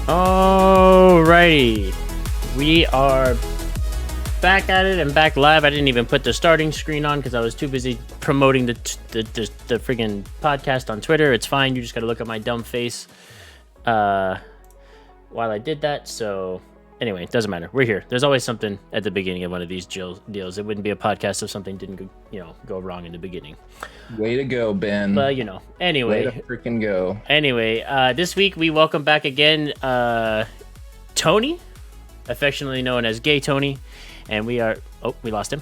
Alrighty, we are back at it and back live. I didn't even put the starting screen on because I was too busy promoting the friggin' podcast on Twitter. It's fine. You just gotta look at my dumb face while I did that. So anyway, it doesn't matter. We're here. There's always something at the beginning of one of these deals. It wouldn't be a podcast if something didn't go wrong in the beginning. Way to go, Ben. But anyway. Way to freaking go. Anyway, this week we welcome back again Tony, affectionately known as Gay Tony, and we lost him.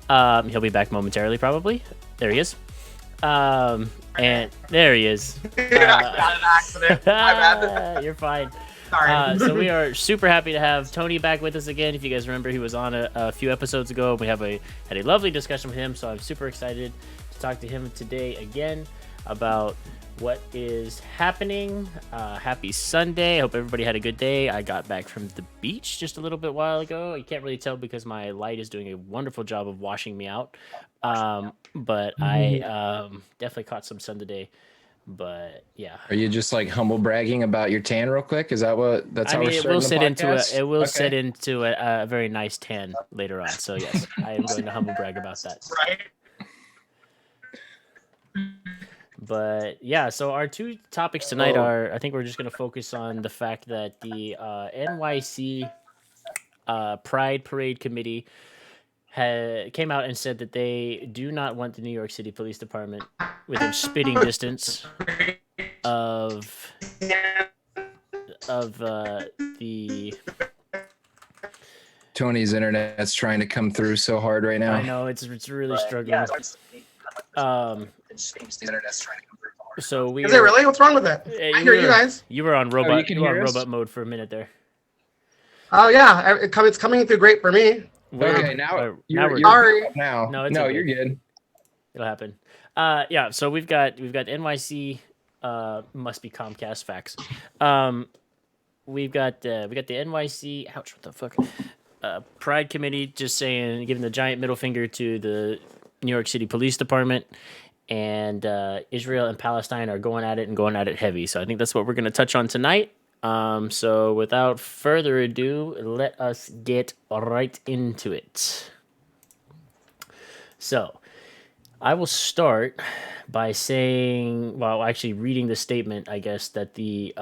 He'll be back momentarily, probably. There he is. And there he is. Not an accident. My bad. You're fine. Sorry. So we are super happy to have Tony back with us again. If you guys remember, he was on a few episodes ago. We had a lovely discussion with him, so I'm super excited to talk to him today again about what is happening. Happy Sunday. I hope everybody had a good day. I got back from the beach just a little bit while ago. You can't really tell because my light is doing a wonderful job of washing me out. But I definitely caught some sun today. But yeah. Are you just like humble bragging about your tan real quick? Is that that's how we're starting the podcast? It will set into a very nice tan later on. So yes, I am going to humble brag about that. Right. But yeah, so our two topics tonight are, I think we're just going to focus on the fact that the NYC Pride Parade Committee came out and said that they do not want the New York City Police Department within spitting distance of the... Tony's internet's trying to come through so hard right now. I know, it's really struggling. So we Is it really? What's wrong with it? I hear you guys. You were on robot. you were on robot mode for a minute there. Oh yeah, it's coming through great for me. Okay, now you're sorry. now. No, it's no, okay. you're good. It'll happen. Yeah. So we've got NYC. Must be Comcast facts. We got the NYC. Ouch! What the fuck? Pride Committee just saying, giving the giant middle finger to the New York City Police Department, and Israel and Palestine are going at it heavy. So I think that's what we're going to touch on tonight. So without further ado, let us get right into it. So I will start by saying, actually reading the statement, I guess, that the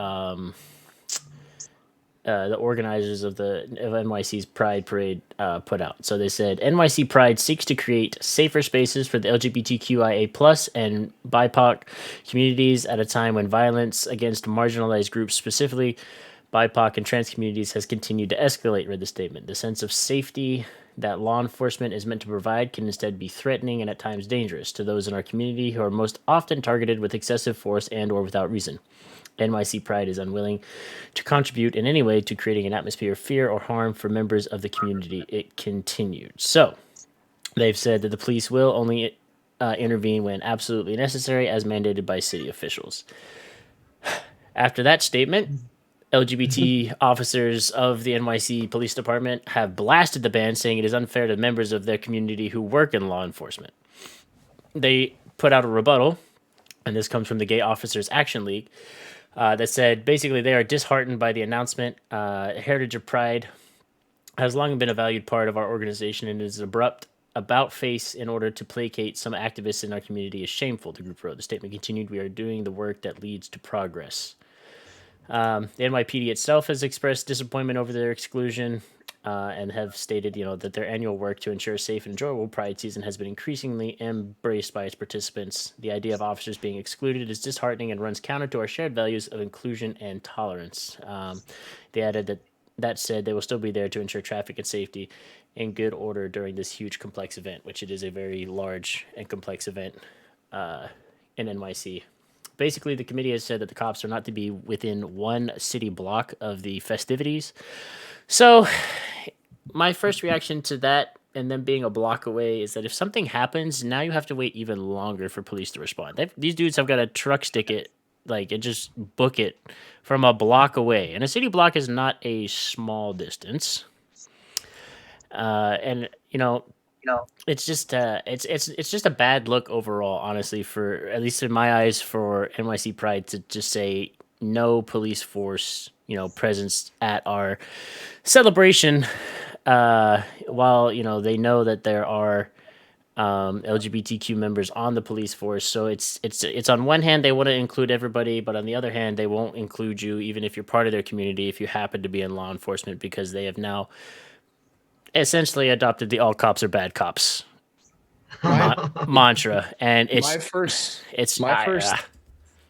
organizers of NYC's Pride Parade put out. So they said, NYC Pride seeks to create safer spaces for the LGBTQIA+ and BIPOC communities at a time when violence against marginalized groups, specifically BIPOC and trans communities, has continued to escalate, read the statement. The sense of safety that law enforcement is meant to provide can instead be threatening and at times dangerous to those in our community who are most often targeted with excessive force and or without reason. NYC Pride is unwilling to contribute in any way to creating an atmosphere of fear or harm for members of the community. It continued. So they've said that the police will only intervene when absolutely necessary, as mandated by city officials. After that statement, LGBT officers of the NYC Police Department have blasted the ban, saying it is unfair to members of their community who work in law enforcement. They put out a rebuttal, and this comes from the Gay Officers Action League, that said basically they are disheartened by the announcement. Heritage of Pride has long been a valued part of our organization, and is abrupt about face in order to placate some activists in our community is shameful, the group wrote. The statement continued, we are doing the work that leads to progress. The NYPD itself has expressed disappointment over their exclusion and have stated, that their annual work to ensure a safe and enjoyable Pride season has been increasingly embraced by its participants. The idea of officers being excluded is disheartening and runs counter to our shared values of inclusion and tolerance. They added that said, they will still be there to ensure traffic and safety in good order during this huge, complex event, which it is a very large and complex event in NYC. Basically, the committee has said that the cops are not to be within one city block of the festivities. So my first reaction to that, and them being a block away, is that if something happens, now you have to wait even longer for police to respond. These dudes have got to truck stick it, and just book it from a block away. And a city block is not a small distance. And it's just it's just a bad look overall, honestly, for at least in my eyes, for NYC Pride to just say, no police force, presence at our celebration. While they know that there are LGBTQ members on the police force, so it's on one hand they want to include everybody, but on the other hand they won't include you even if you're part of their community if you happen to be in law enforcement, because they have now essentially adopted the all cops are bad cops mantra, and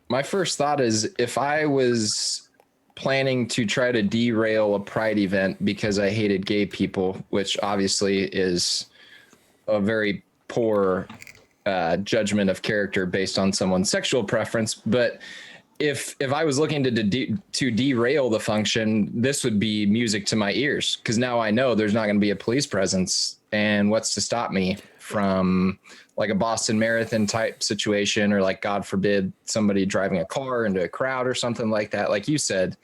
my first thought is, if I was planning to try to derail a pride event because I hated gay people, which obviously is a very poor judgment of character based on someone's sexual preference, but if I was looking to derail the function, this would be music to my ears, because now I know there's not going to be a police presence, and what's to stop me from like a Boston Marathon type situation, or like, God forbid, somebody driving a car into a crowd or something like that. Like you said,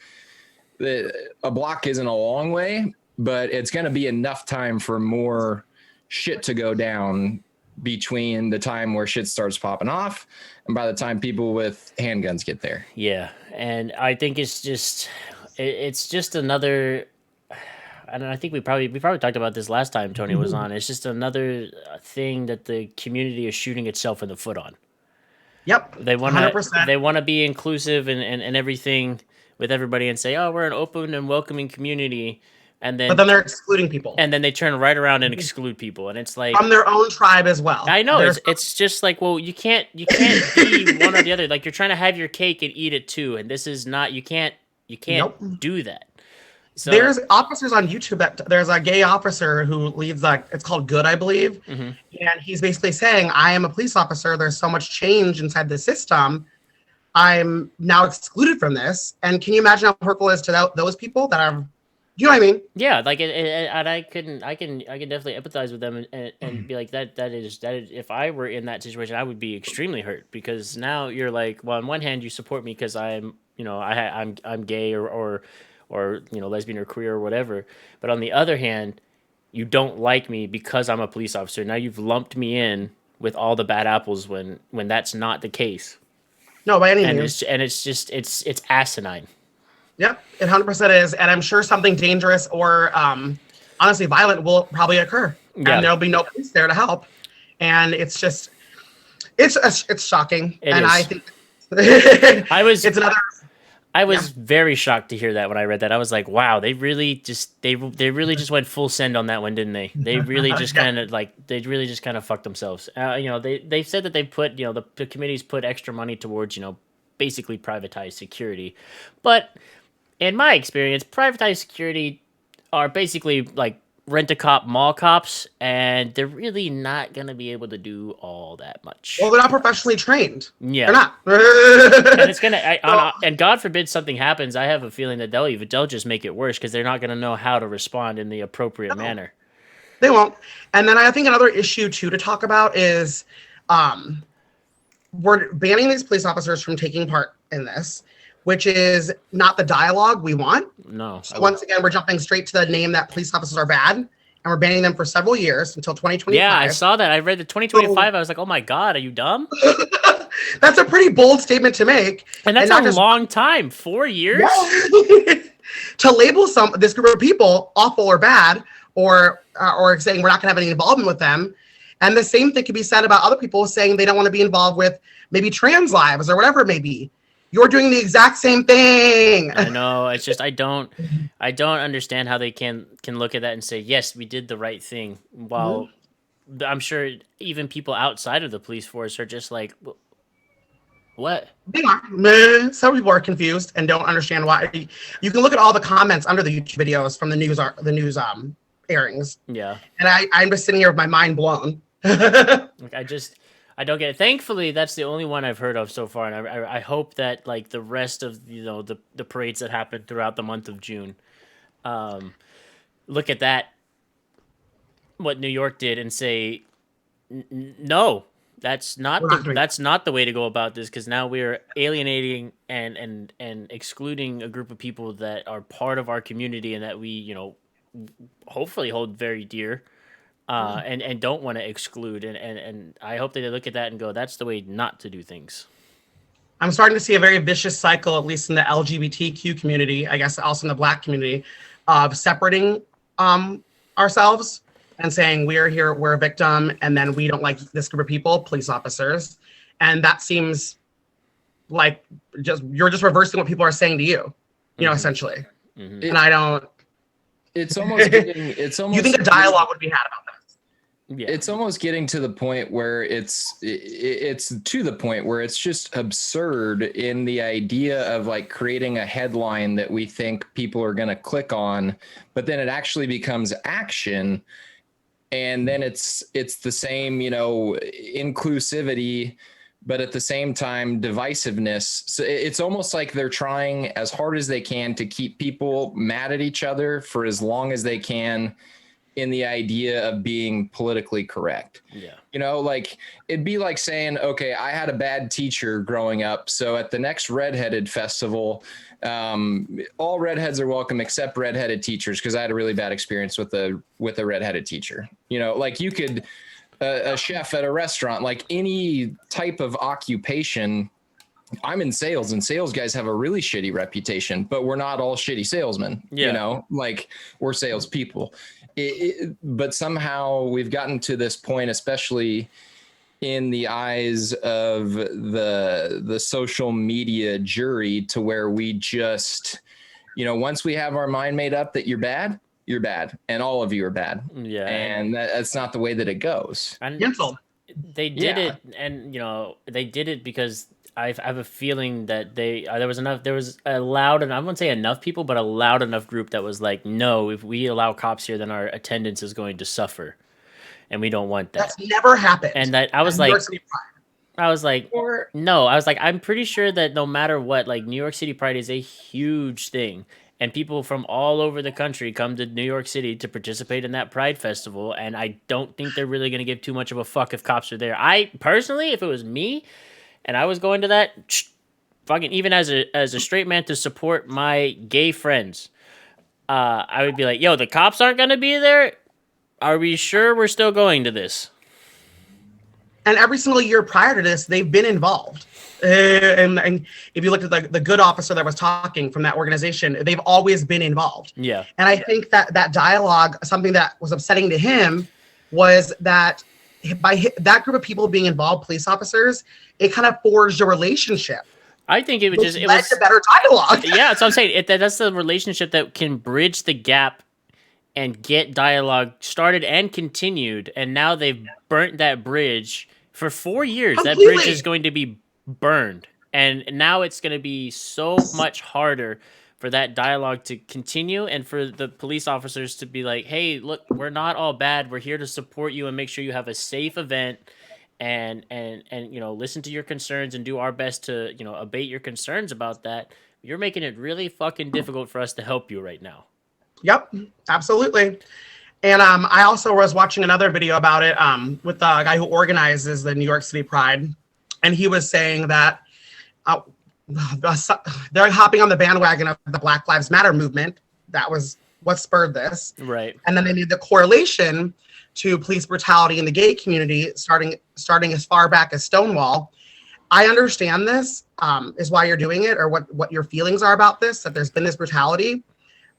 a block isn't a long way, but it's going to be enough time for more shit to go down between the time where shit starts popping off and by the time people with handguns get there. Yeah, and I think it's just another. I don't know, I think we probably talked about this last time Tony was on. It's just another thing that the community is shooting itself in the foot on. Yep. They want to be inclusive and everything with everybody and say, "Oh, we're an open and welcoming community." But then they're excluding people. And then they turn right around and exclude people. And it's like, from their own tribe as well. I know. It's just like, well, you can't be one or the other. Like, you're trying to have your cake and eat it too. And this is not, you can't do that. So there's officers on YouTube there's a gay officer who leads it's called Good, I believe. Mm-hmm. And he's basically saying, I am a police officer. There's so much change inside the system. I'm now excluded from this. And can you imagine how hurtful it is to those people that are, you know what I mean? Yeah, like, and I can definitely empathize with them and be like, that is if I were in that situation, I would be extremely hurt, because now you're like, well, on one hand you support me because I'm I'm gay or lesbian or queer or whatever, but on the other hand, you don't like me because I'm a police officer. Now you've lumped me in with all the bad apples when that's not the case. No, by any means. It's asinine. Yep, it 100% is, and I'm sure something dangerous or honestly violent will probably occur, and there'll be no police there to help, and it's just it's shocking, I think I was very shocked to hear that when I read that. I was like, wow, they really just went full send on that one, didn't they? They really just kind of fucked themselves. They said that they put the committees put extra money towards basically privatized security, but in my experience, privatized security are basically like rent-a-cop mall cops, and they're really not going to be able to do all that much. Well, they're not professionally trained. Yeah. They're not. And it's going to, and God forbid something happens, I have a feeling that they'll just make it worse, because they're not going to know how to respond in the appropriate manner. They won't. And then I think another issue, too, to talk about is we're banning these police officers from taking part in this, which is not the dialogue we want. No. So once again, we're jumping straight to the name that police officers are bad, and we're banning them for several years until 2025. Yeah, I saw that. I read the 2025. I was like, oh my God, are you dumb? That's a pretty bold statement to make. And that's a long time. 4 years? Yeah. To label this group of people awful or bad, or saying we're not going to have any involvement with them. And the same thing could be said about other people saying they don't want to be involved with maybe trans lives or whatever it may be. You're doing the exact same thing. I know. It's just I don't understand how they can look at that and say, yes, we did the right thing. While I'm sure even people outside of the police force are just like, what? They are. Some people are confused and don't understand why. You can look at all the comments under the YouTube videos from the news airings. Yeah. And I'm just sitting here with my mind blown. Like, I don't get it. Thankfully, that's the only one I've heard of so far, and I hope that like the rest of the parades that happen throughout the month of June, look at that, what New York did, and say, no, that's not the way to go about this, because now we're alienating and excluding a group of people that are part of our community and that we hopefully hold very dear. And don't want to exclude, and I hope that they look at that and go, that's the way not to do things. I'm starting to see a very vicious cycle, at least in the LGBTQ community, I guess also in the Black community, of separating ourselves and saying we are here, we're a victim, and then we don't like this group of people, police officers. And that seems like you're just reversing what people are saying to you, essentially. And I don't. It's almost getting. It's almost. You think a dialogue would be had about that? Yeah. It's almost getting to the point where it's to the point where it's just absurd in the idea of like creating a headline that we think people are going to click on, but then it actually becomes action. And then it's the same, inclusivity, but at the same time, divisiveness. So it's almost like they're trying as hard as they can to keep people mad at each other for as long as they can, in the idea of being politically correct. Yeah. Like it'd be like saying, okay, I had a bad teacher growing up, so at the next redheaded festival, all redheads are welcome except redheaded teachers, because I had a really bad experience with a redheaded teacher. Like you could a chef at a restaurant, like any type of occupation. I'm in sales, and sales guys have a really shitty reputation, but we're not all shitty salesmen. Like we're salespeople. But somehow we've gotten to this point, especially in the eyes of the social media jury, to where we just, once we have our mind made up that you're bad, and all of you are bad. Yeah. And that's not the way that it goes. And they did it, and they did it because I have a feeling that there was a loud, and I wouldn't say enough people, but a loud enough group that was like, no, if we allow cops here, then our attendance is going to suffer, and we don't want that. That's never happened. And that I was like, no, I was like, I'm pretty sure that no matter what, like New York City Pride is a huge thing. And people from all over the country come to New York City to participate in that Pride Festival, and I don't think they're really going to give too much of a fuck if cops are there. I personally, if it was me, and I was going to that, fucking even as a straight man to support my gay friends, I would be like, yo, the cops aren't going to be there? Are we sure we're still going to this? And every single year prior to this, they've been involved. And if you looked at the good officer that was talking from that organization, they've always been involved. Yeah. And I think that dialogue, something that was upsetting to him, was that by that group of people being involved, police officers, it kind of forged a relationship. I think it was led to better dialogue. Yeah, that's what I'm saying. That's the relationship that can bridge the gap and get dialogue started and continued. And now they've burnt that bridge for 4 years. Completely. That bridge is going to be burned, and now it's going to be so much harder for that dialogue to continue, and for the police officers to be like, hey, look, we're not all bad, we're here to support you and make sure you have a safe event, and listen to your concerns and do our best to abate your concerns about that. You're making it really fucking difficult for us to help you right now. Yep, absolutely. And I also was watching another video about it with the guy who organizes the New York City Pride. And he was saying that they're hopping on the bandwagon of the Black Lives Matter movement. That was what spurred this. Right. And then they made the correlation to police brutality in the gay community, starting as far back as Stonewall. I understand this is why you're doing it, or what your feelings are about this, that there's been this brutality,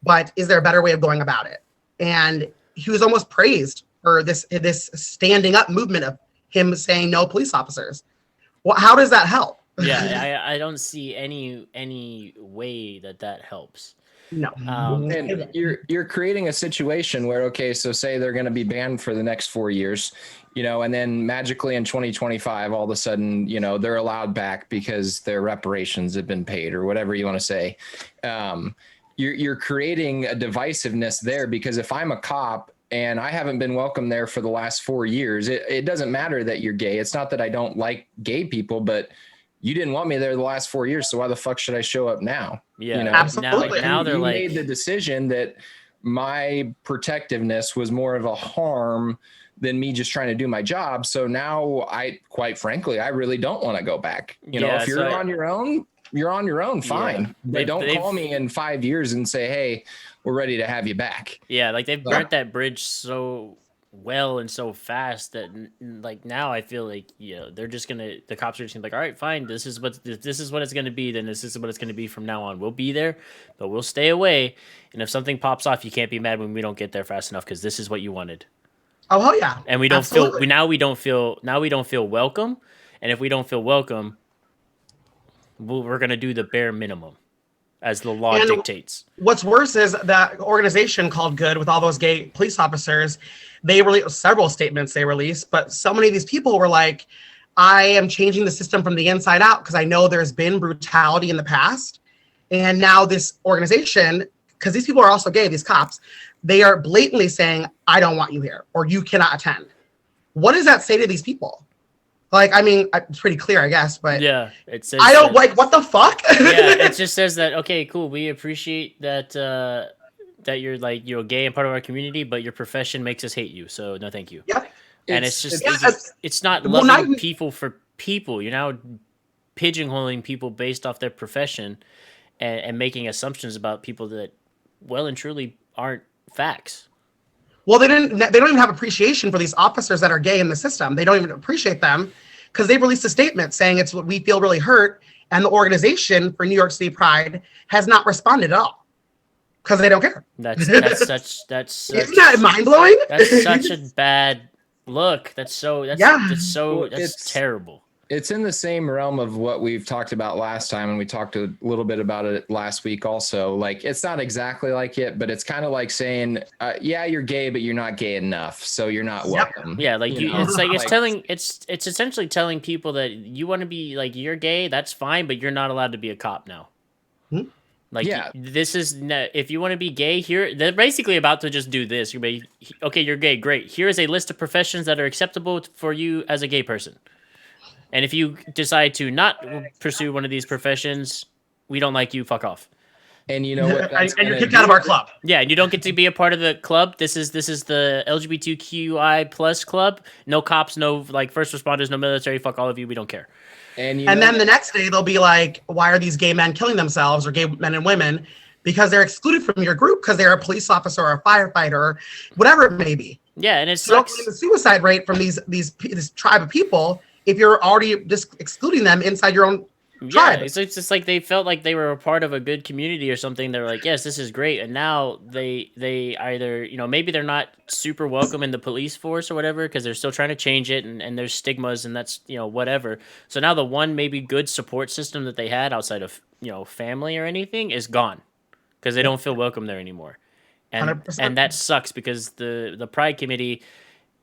but is there a better way of going about it? And he was almost praised for this standing up movement of him saying no police officers. Well, how does that help? Yeah, I don't see any way that helps. No. And you're creating a situation where, okay, so say they're going to be banned for the next 4 years, and then magically in 2025, all of a sudden, they're allowed back because their reparations have been paid, or whatever you want to say. You're creating a divisiveness there, because if I'm a cop and I haven't been welcome there for the last 4 years, it doesn't matter that you're gay. It's not that I don't like gay people, but you didn't want me there the last 4 years, so why the fuck should I show up now? Yeah, absolutely. Now they're you like, made the decision that my protectiveness was more of a harm than me just trying to do my job. So now quite frankly, I really don't want to go back. If you're on your own, you're on your own, fine. Yeah. But don't call me in 5 years and say, hey, we're ready to have you back. Yeah, like they've burnt that bridge so well and so fast that like now I feel like they're just gonna the cops are just gonna be like, all right, fine, this is what it's gonna be. Then this is what it's gonna be from now on. We'll be there, but we'll stay away. And if something pops off, you can't be mad when we don't get there fast enough because this is what you wanted. Oh hell yeah! And we don't Absolutely. feel now we don't feel welcome. And if we don't feel welcome, we're gonna do the bare minimum as the law And dictates. what's worse is that organization called Good, with all those gay police officers, they released several statements they released, but so many of these people were like, I am changing the system from the inside out because I know there's been brutality in the past. And now this organization, because these people are also gay, these cops, they are blatantly saying, I don't want you here, or you cannot attend. What does that say to these people? Like, I mean, it's pretty clear, I guess, but yeah, it says I don't like, what the fuck? Yeah, it just says that, okay, cool, we appreciate that that you're like gay and part of our community, but your profession makes us hate you, so no thank you. Yep. And it's not loving people for people. You're now pigeonholing people based off their profession and making assumptions about people that well and truly aren't facts. Well, they don't even have appreciation for these officers that are gay in the system. They don't even appreciate them because they released a statement saying it's what we feel really hurt. And the organization for New York City Pride has not responded at all because they don't care. That's such Isn't that mind blowing? That's such a bad look. That's terrible. It's in the same realm of what we've talked about last time, and we talked a little bit about it last week also. Like, it's not exactly like it, but it's kind of like saying, yeah, you're gay, but you're not gay enough, so you're not welcome. Yeah, like it's essentially telling people that you want to be like, you're gay, that's fine, but you're not allowed to be a cop now. Like, yeah, this is if you want to be gay here, they're basically about to just do this. Okay, you're gay, great. Here is a list of professions that are acceptable for you as a gay person. And if you decide to not pursue one of these professions, we don't like you, fuck off. And you know what? And you're kicked out of our club. Yeah, you don't get to be a part of the club. This is the LGBTQI plus club. No cops, no like first responders, no military. Fuck all of you. We don't care. And then the next day they'll be like, why are these gay men killing themselves, or gay men and women? Because they're excluded from your group because they're a police officer or a firefighter or whatever it may be. Yeah, and it sucks. So the suicide rate from this tribe of people, if you're already just excluding them inside your own tribe. Yeah, it's just like they felt like they were a part of a good community or something. They're like, yes, this is great. And now they either, maybe they're not super welcome in the police force or whatever because they're still trying to change it and there's stigmas and that's, whatever. So now the one maybe good support system that they had outside of, family or anything is gone because they don't feel welcome there anymore. And 100%. And that sucks because the Pride Committee,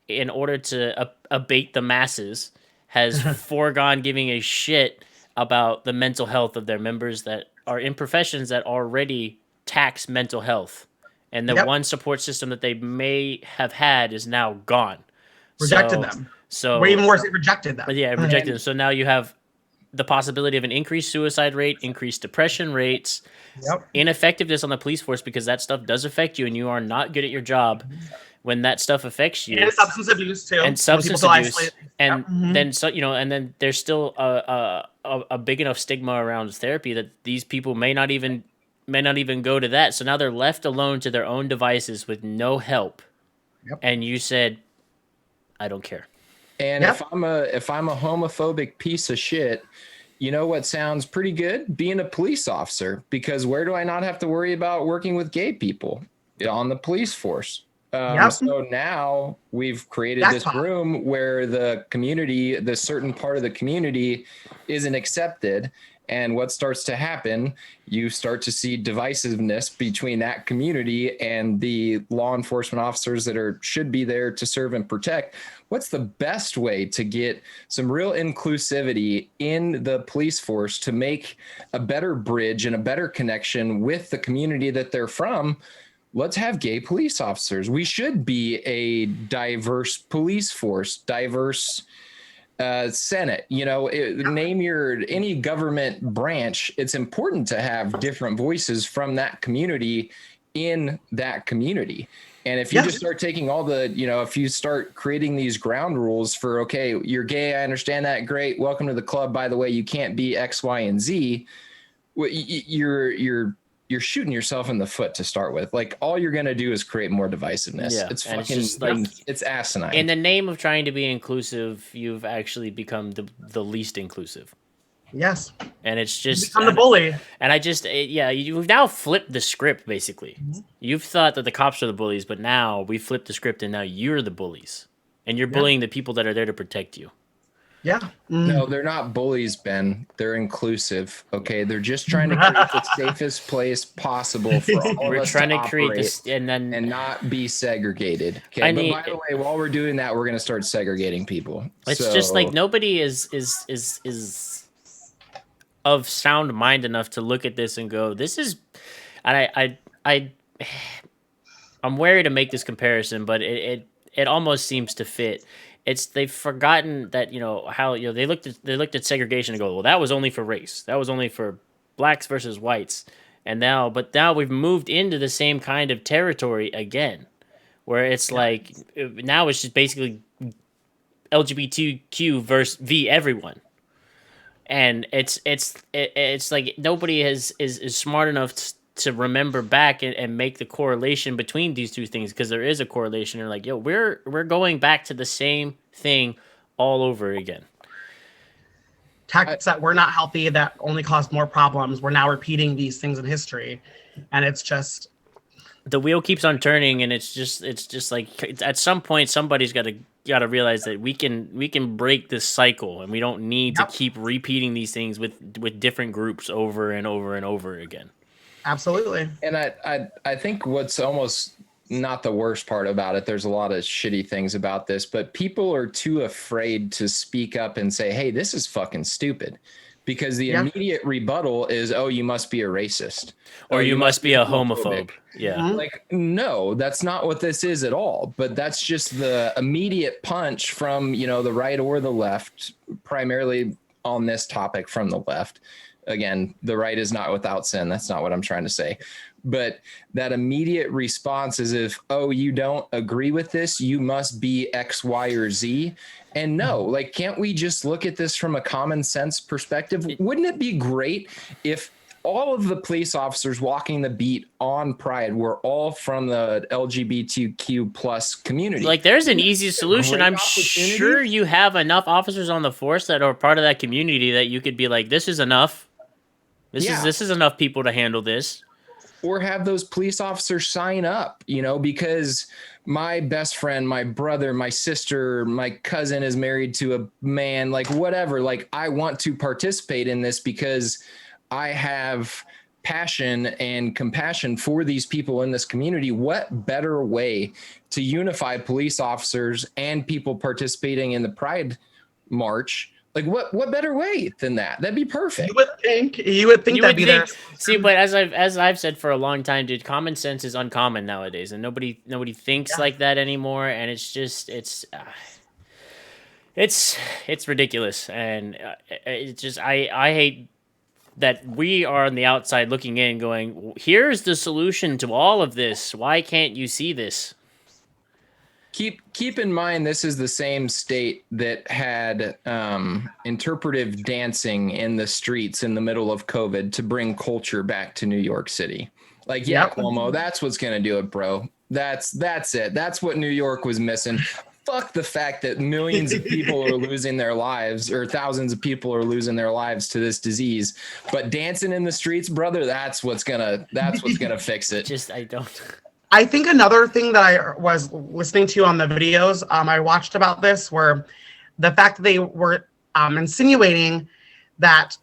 in order to abate the masses, has foregone giving a shit about the mental health of their members that are in professions that already tax mental health. And the one support system that they may have had is now gone. Rejected them. Or even worse, it rejected them. Yeah, it rejected them. So now you have the possibility of an increased suicide rate, increased depression rates, ineffectiveness on the police force because that stuff does affect you and you are not good at your job when that stuff affects you. And substance abuse too. And substance abuse. And then and then there's still a big enough stigma around therapy that these people may not even go to that. So now they're left alone to their own devices with no help. Yep. And you said, I don't care. And if I'm a homophobic piece of shit, you know what sounds pretty good? Being a police officer, because where do I not have to worry about working with gay people on the police force? So now we've created this room where the community, the certain part of the community isn't accepted. And what starts to happen, you start to see divisiveness between that community and the law enforcement officers that should be there to serve and protect. What's the best way to get some real inclusivity in the police force to make a better bridge and a better connection with the community that they're from? Let's have gay police officers. We should be a diverse police force, diverse Senate. Name any government branch. It's important to have different voices from that community in that community. And if you just start taking all the, if you start creating these ground rules for, okay, you're gay, I understand that, great, welcome to the club. By the way, you can't be X, Y, and Z. You're you're shooting yourself in the foot to start with. Like all you're gonna do is create more divisiveness. Yeah, It's and it's fucking just like it's asinine. in the name of trying to be inclusive, you've actually become the least inclusive. Yes. And it's You just become the bully. and I just yeah, you've now flipped the script basically. You've thought that the cops are the bullies, but now we flipped the script and now you're the bullies. And you're bullying the people that are there to protect you. Yeah. No, they're not bullies, Ben. They're inclusive. Okay, they're just trying to create the safest place possible for all We're of us trying to to create operate this and not be segregated. Okay, I but mean- by the way, while we're doing that, we're gonna start segregating people. It's just like nobody is of sound mind enough to look at this and go, this is and I'm wary to make this comparison, but it almost seems to fit. It's they've forgotten that how they looked at segregation and go, well, that was only for race, that was only for blacks versus whites, and now we've moved into the same kind of territory again, where it's like now it's just basically LGBTQ versus V everyone, and it's like nobody is smart enough to remember back and make the correlation between these two things, because there is a correlation. They're like, yo, we're going back to the same thing all over again. Tactics that were not healthy, that only caused more problems. We're now repeating these things in history, and it's just the wheel keeps on turning, and it's just like at some point somebody's got to realize that we can break this cycle, and we don't need to keep repeating these things with different groups over and over and over again. Absolutely. And I think what's almost not the worst part about it, there's a lot of shitty things about this, but people are too afraid to speak up and say, hey, this is fucking stupid. Because the immediate rebuttal is, oh, you must be a racist. Or you must be a homophobe. Yeah. Mm-hmm. Like, no, that's not what this is at all. But that's just the immediate punch from, the right or the left, primarily on this topic from the left. Again, the right is not without sin. That's not what I'm trying to say. But that immediate response is if, oh, you don't agree with this, you must be X, Y, or Z. And no, like, can't we just look at this from a common sense perspective? Wouldn't it be great if all of the police officers walking the beat on Pride were all from the LGBTQ plus community? Like, there's an easy solution. I'm sure you have enough officers on the force that are part of that community that you could be like, this is enough. This is enough people to handle this. Or have those police officers sign up, because my best friend, my brother, my sister, my cousin is married to a man, like whatever. Like, I want to participate in this because I have passion and compassion for these people in this community. What better way to unify police officers and people participating in the Pride March? Like, what better way than that? That'd be perfect. You would think that'd be there. See, but as I've said for a long time, dude, common sense is uncommon nowadays, and nobody thinks like that anymore. And it's just it's ridiculous, and it's just I hate that we are on the outside looking in, going, here's the solution to all of this. Why can't you see this? Keep in mind, this is the same state that had interpretive dancing in the streets in the middle of COVID to bring culture back to New York City. Like, Cuomo, that's what's going to do it, bro. That's it. That's what New York was missing. Fuck the fact that millions of people are losing their lives, or thousands of people are losing their lives to this disease. But dancing in the streets, brother, that's what's gonna fix it. I think another thing that I was listening to on the videos I watched about this were the fact that they were insinuating that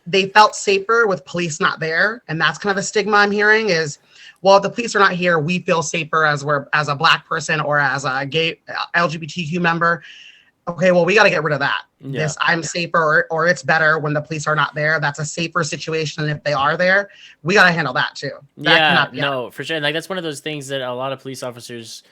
they felt safer with police not there. And that's kind of a stigma I'm hearing is, well, if the police are not here, we feel safer as a black person or as a gay LGBTQ member. Okay, well, we got to get rid of that. Yeah. I'm safer or it's better when the police are not there. That's a safer situation than if they are there. We got to handle that too. No, for sure. Like, that's one of those things that a lot of police officers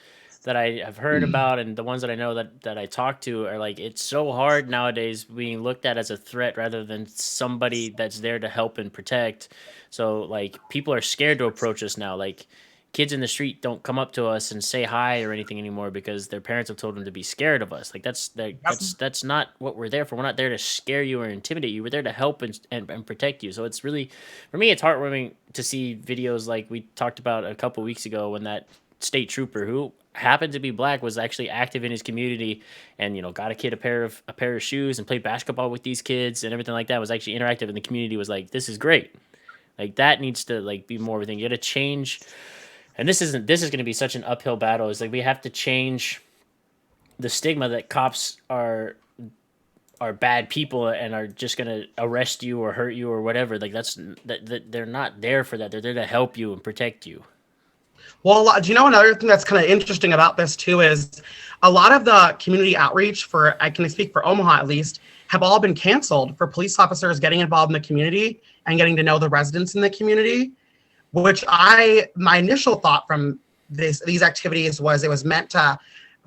that I have heard about, and the ones that I know that I talk to are like, it's so hard nowadays being looked at as a threat rather than somebody that's there to help and protect. So, like, people are scared to approach us now. Like, kids in the street don't come up to us and say hi or anything anymore because their parents have told them to be scared of us. Like that's not what we're there for. We're not there to scare you or intimidate you. We're there to help and protect you. So it's really, for me, it's heartwarming to see videos like we talked about a couple weeks ago when that state trooper who happened to be black was actually active in his community and got a kid a pair of shoes and played basketball with these kids and everything like that, was actually interactive, and the community was like, this is great. Like that needs to like be more of a thing. You got to change, and this is going to be such an uphill battle. It's like we have to change the stigma that cops are bad people and are just going to arrest you or hurt you or whatever. Like that they're not there for that. They're there to help you and protect you. Well, do you know another thing that's kind of interesting about this too is a lot of the community outreach for, I can speak for Omaha at least, have all been canceled for police officers getting involved in the community and getting to know the residents in the community, which my initial thought from these activities was it was meant to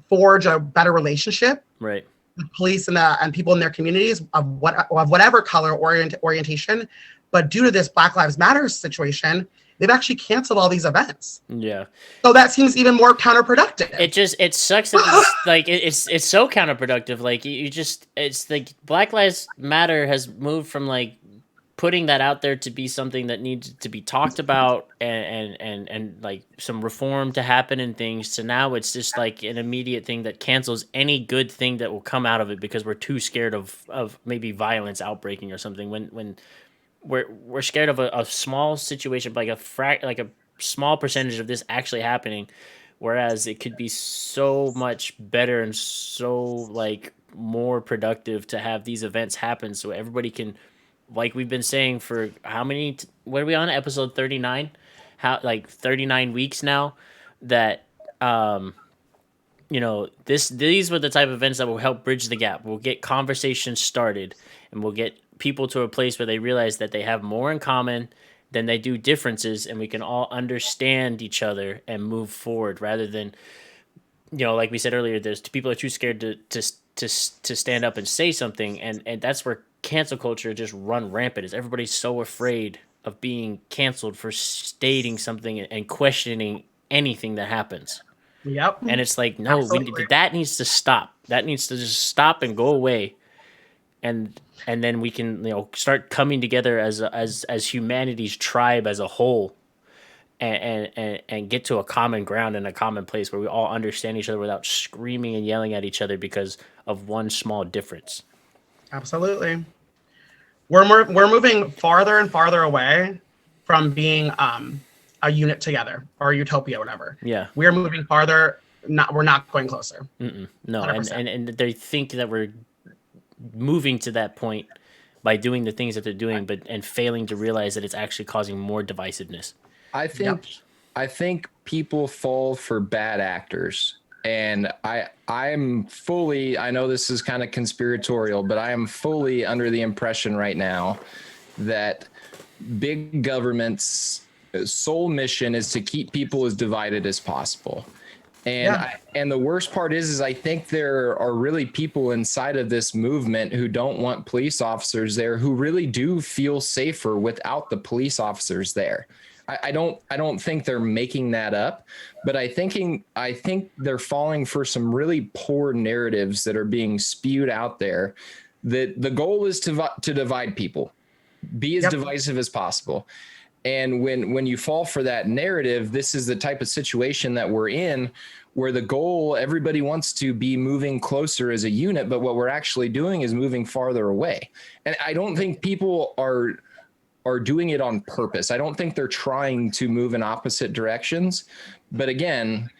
forge a better relationship Right. with police and people in their communities of whatever color orientation. But due to this Black Lives Matter situation, they've actually canceled all these events. Yeah. So that seems even more counterproductive. It sucks that it's so counterproductive. Like it's like Black Lives Matter has moved from like putting that out there to be something that needs to be talked about and like some reform to happen and things, to now it's just like an immediate thing that cancels any good thing that will come out of it because we're too scared of maybe violence outbreaking or something, when we're scared of a small situation, like a small percentage of this actually happening, whereas it could be so much better and so like more productive to have these events happen so everybody can, like we've been saying for how many what are we on, episode 39, how like 39 weeks now, that these were the type of events that will help bridge the gap. We'll get conversations started and we'll get people to a place where they realize that they have more in common than they do differences, and we can all understand each other and move forward rather than, like we said earlier, there's people are too scared to stand up and say something, and that's where cancel culture just run rampant. Is everybody's so afraid of being canceled for stating something and questioning anything that happens. Yep. And it's like, no, that needs to stop. That needs to just stop and go away. And then we can start coming together as humanity's tribe as a whole, and get to a common ground and a common place where we all understand each other without screaming and yelling at each other because of one small difference. Absolutely. We're moving farther and farther away from being a unit together or a utopia, whatever. Yeah. We're moving farther. We're not going closer. No, and they think that we're moving to that point by doing the things that they're doing, and failing to realize that it's actually causing more divisiveness. I think people fall for bad actors, and I'm fully, I know this is kind of conspiratorial, but I am fully under the impression right now that big government's sole mission is to keep people as divided as possible. And the worst part is I think there are really people inside of this movement who don't want police officers there, who really do feel safer without the police officers there. I don't think they're making that up, but I think they're falling for some really poor narratives that are being spewed out there. That the goal is to divide people, be as divisive as possible. And when you fall for that narrative, this is the type of situation that we're in, where the goal, everybody wants to be moving closer as a unit, but what we're actually doing is moving farther away. And I don't think people are doing it on purpose. I don't think they're trying to move in opposite directions. But again,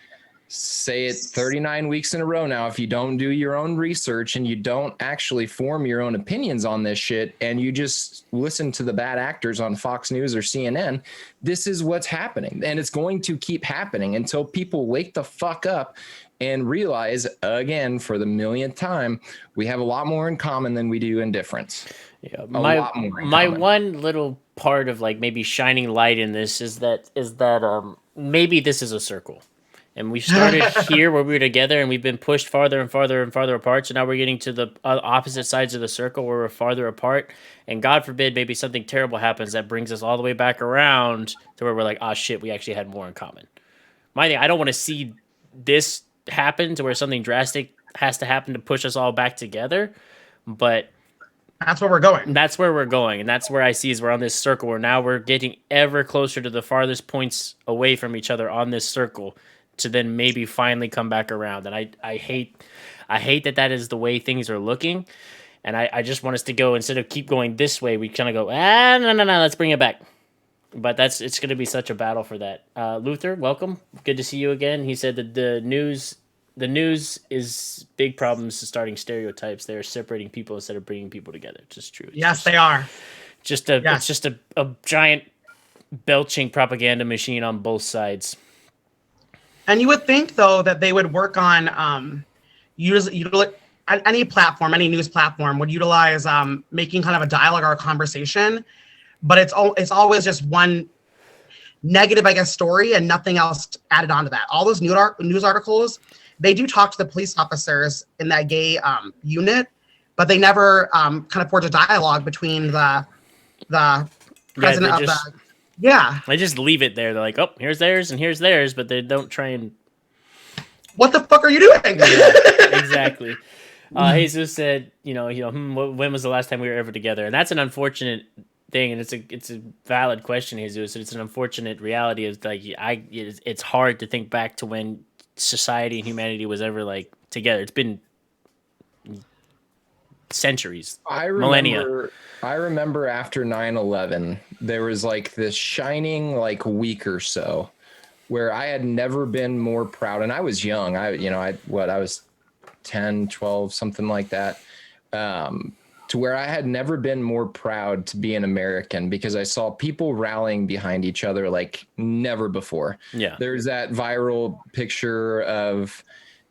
say it 39 weeks in a row now, if you don't do your own research and you don't actually form your own opinions on this shit, and you just listen to the bad actors on Fox News or CNN, this is what's happening. And it's going to keep happening until people wake the fuck up and realize, again, for the millionth time, we have a lot more in common than we do in difference. Yeah, my one little part of like maybe shining light in this is that maybe this is a circle. And we started here where we were together, and we've been pushed farther and farther and farther apart. So now we're getting to the opposite sides of the circle where we're farther apart. And God forbid, maybe something terrible happens that brings us all the way back around to where we're like, oh shit, we actually had more in common. my thing. I don't want to see this happen to where something drastic has to happen to push us all back together, but that's where we're going. That's where we're going, and that's where I see is we're on this circle where now we're getting ever closer to the farthest points away from each other on this circle to then maybe finally come back around. And I hate that is the way things are looking, and I just want us to go, instead of keep going this way, we kind of go, no, let's bring it back. But it's going to be such a battle for that. Luther, welcome. Good to see you again. He said that the news is big problems starting stereotypes. They're separating people instead of bringing people together. It's just true. They are. It's just a giant belching propaganda machine on both sides. And you would think, though, that they would work on any platform, any news platform would utilize making kind of a dialogue or a conversation, but it's always just one negative, I guess, story and nothing else added on to that. All those news articles, they do talk to the police officers in that gay unit, but they never kind of forge a dialogue between the president of the. Yeah. They just leave it there. They're like, oh, here's theirs and here's theirs, but they don't try and. What the fuck are you doing? Yeah, exactly. Jesus said, when was the last time we were ever together? And that's an unfortunate thing, and it's a valid question, Jesus. It's an unfortunate reality. Is like it's hard to think back to when society and humanity was ever like together. It's been centuries, millennia. I remember after 9/11, there was like this shining like week or so where I had never been more proud, and I was young. I was 10, 12, something like that. To where I had never been more proud to be an American, because I saw people rallying behind each other like never before. Yeah. There's that viral picture of,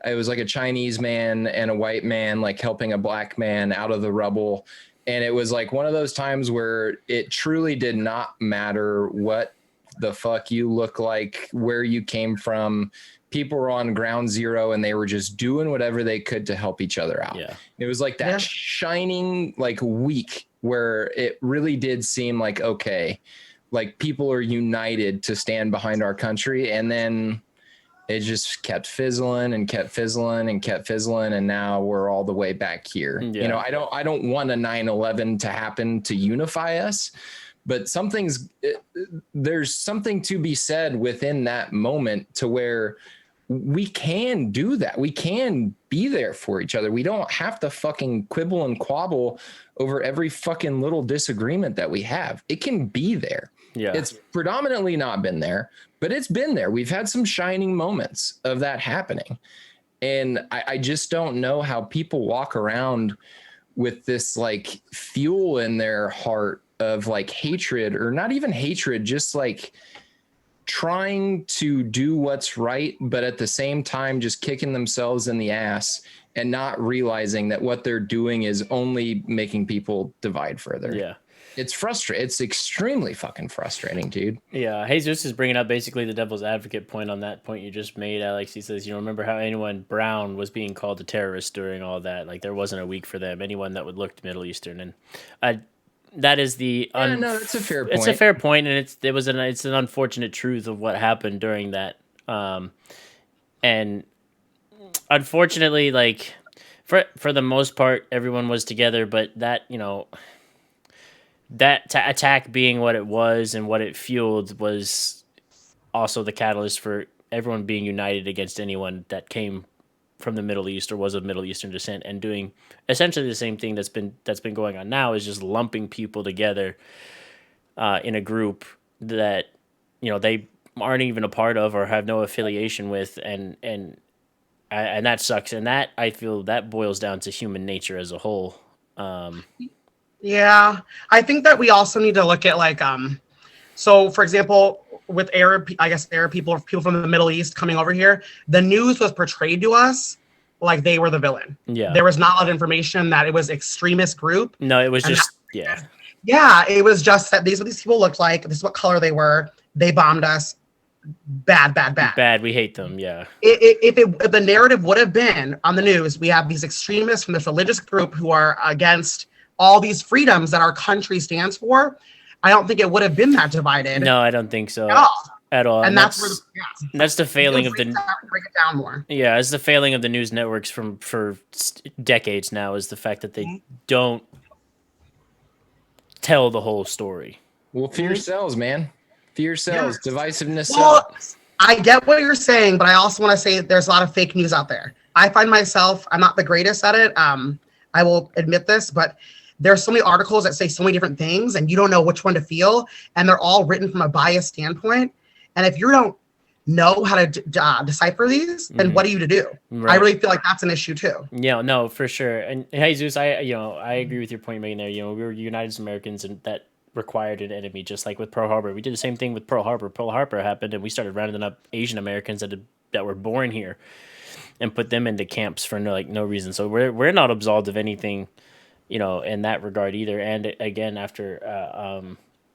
it was like a Chinese man and a white man like helping a black man out of the rubble. And it was like one of those times where it truly did not matter what the fuck you look like, where you came from. People were on ground zero and they were just doing whatever they could to help each other out. Yeah. It was like that shining like week where it really did seem like, okay, like people are united to stand behind our country. And then it just kept fizzling and kept fizzling and kept fizzling. And now we're all the way back here. Yeah. I don't want a 9/11 to happen to unify us, but there's something to be said within that moment to where we can do that. We can be there for each other. We don't have to fucking quibble and quabble over every fucking little disagreement that we have. It can be there. Yeah. It's predominantly not been there, but it's been there. We've had some shining moments of that happening. And I just don't know how people walk around with this like fuel in their heart of like hatred, or not even hatred, just like trying to do what's right, but at the same time just kicking themselves in the ass and not realizing that what they're doing is only making people divide further. Yeah. It's frustrating. It's extremely fucking frustrating, dude. Yeah, Jesus is bringing up basically the devil's advocate point on that point you just made, Alex. He says, remember how anyone brown was being called a terrorist during all that? Like, there wasn't a week for them. Anyone that would look Middle Eastern. And that is the... no, it's a fair point. It's a fair point, and it's an unfortunate truth of what happened during that. And unfortunately, like, for the most part, everyone was together, but that, that attack being what it was and what it fueled was also the catalyst for everyone being united against anyone that came from the Middle East or was of Middle Eastern descent, and doing essentially the same thing that's been going on now, is just lumping people together in a group that they aren't even a part of or have no affiliation with, and that sucks. And that, I feel, that boils down to human nature as a whole. Yeah, I think that we also need to look at like, so for example, with Arab people from the Middle East coming over here, the news was portrayed to us like they were the villain. Yeah. There was not a lot of information that it was extremist group. No, it was just, Yeah, it was just that these are what these people looked like. This is what color they were. They bombed us. Bad. Bad. We hate them. Yeah. If the narrative would have been on the news, we have these extremists from this religious group who are against all these freedoms that our country stands for, I don't think it would have been that divided. No, I don't think so. At all. at all. And that's where that's the failing of the break it down more. Yeah, it's the failing of the news networks for decades now, is the fact that they don't tell the whole story. Well, fear sells, man. Fear sells. Divisiveness Well, sells. I get what you're saying, but I also want to say there's a lot of fake news out there. I find myself, I'm not the greatest at it. I will admit this, but there's so many articles that say so many different things and you don't know which one to feel. And they're all written from a biased standpoint. And if you don't know how to decipher these, then what are you to do? Right. I really feel like that's an issue too. Yeah, no, for sure. And Jesus, I agree with your point making there. We were United as Americans, and that required an enemy, just like with Pearl Harbor. We did the same thing with Pearl Harbor. Pearl Harbor happened, and we started rounding up Asian Americans that were born here, and put them into camps for no reason. So we're not absolved of anything, in that regard either. And again, after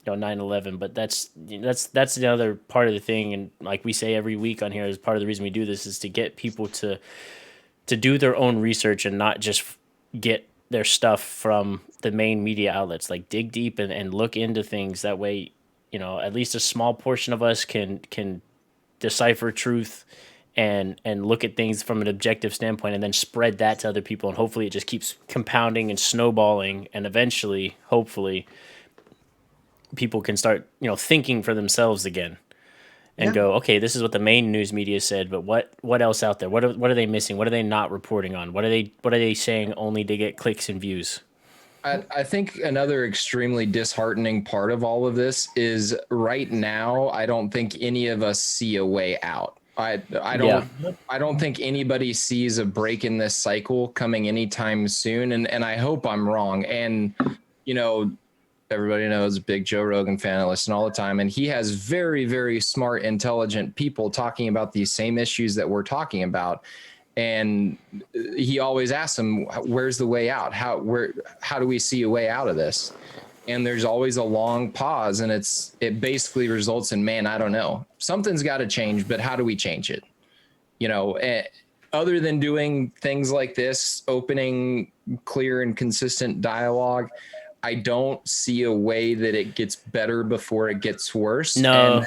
9/11, but that's the other part of the thing. And like we say every week on here, is part of the reason we do this is to get people to do their own research and not just get their stuff from the main media outlets. Like, dig deep and look into things. That way, at least a small portion of us can decipher truth and look at things from an objective standpoint, and then spread that to other people. And hopefully it just keeps compounding and snowballing, and eventually, hopefully, people can start, thinking for themselves again, and go, okay, this is what the main news media said, but what else out there? What are they missing? What are they not reporting on? What are they saying only to get clicks and views? I think another extremely disheartening part of all of this is right now, I don't think any of us see a way out. I don't think anybody sees a break in this cycle coming anytime soon. And I hope I'm wrong. And, everybody knows, big Joe Rogan fan, I listen all the time. And he has very, very smart, intelligent people talking about these same issues that we're talking about. And he always asks them, where's the way out? How do we see a way out of this? And there's always a long pause, and it basically results in, man, I don't know. Something's got to change, but how do we change it? Other than doing things like this, opening clear and consistent dialogue, I don't see a way that it gets better before it gets worse. No. And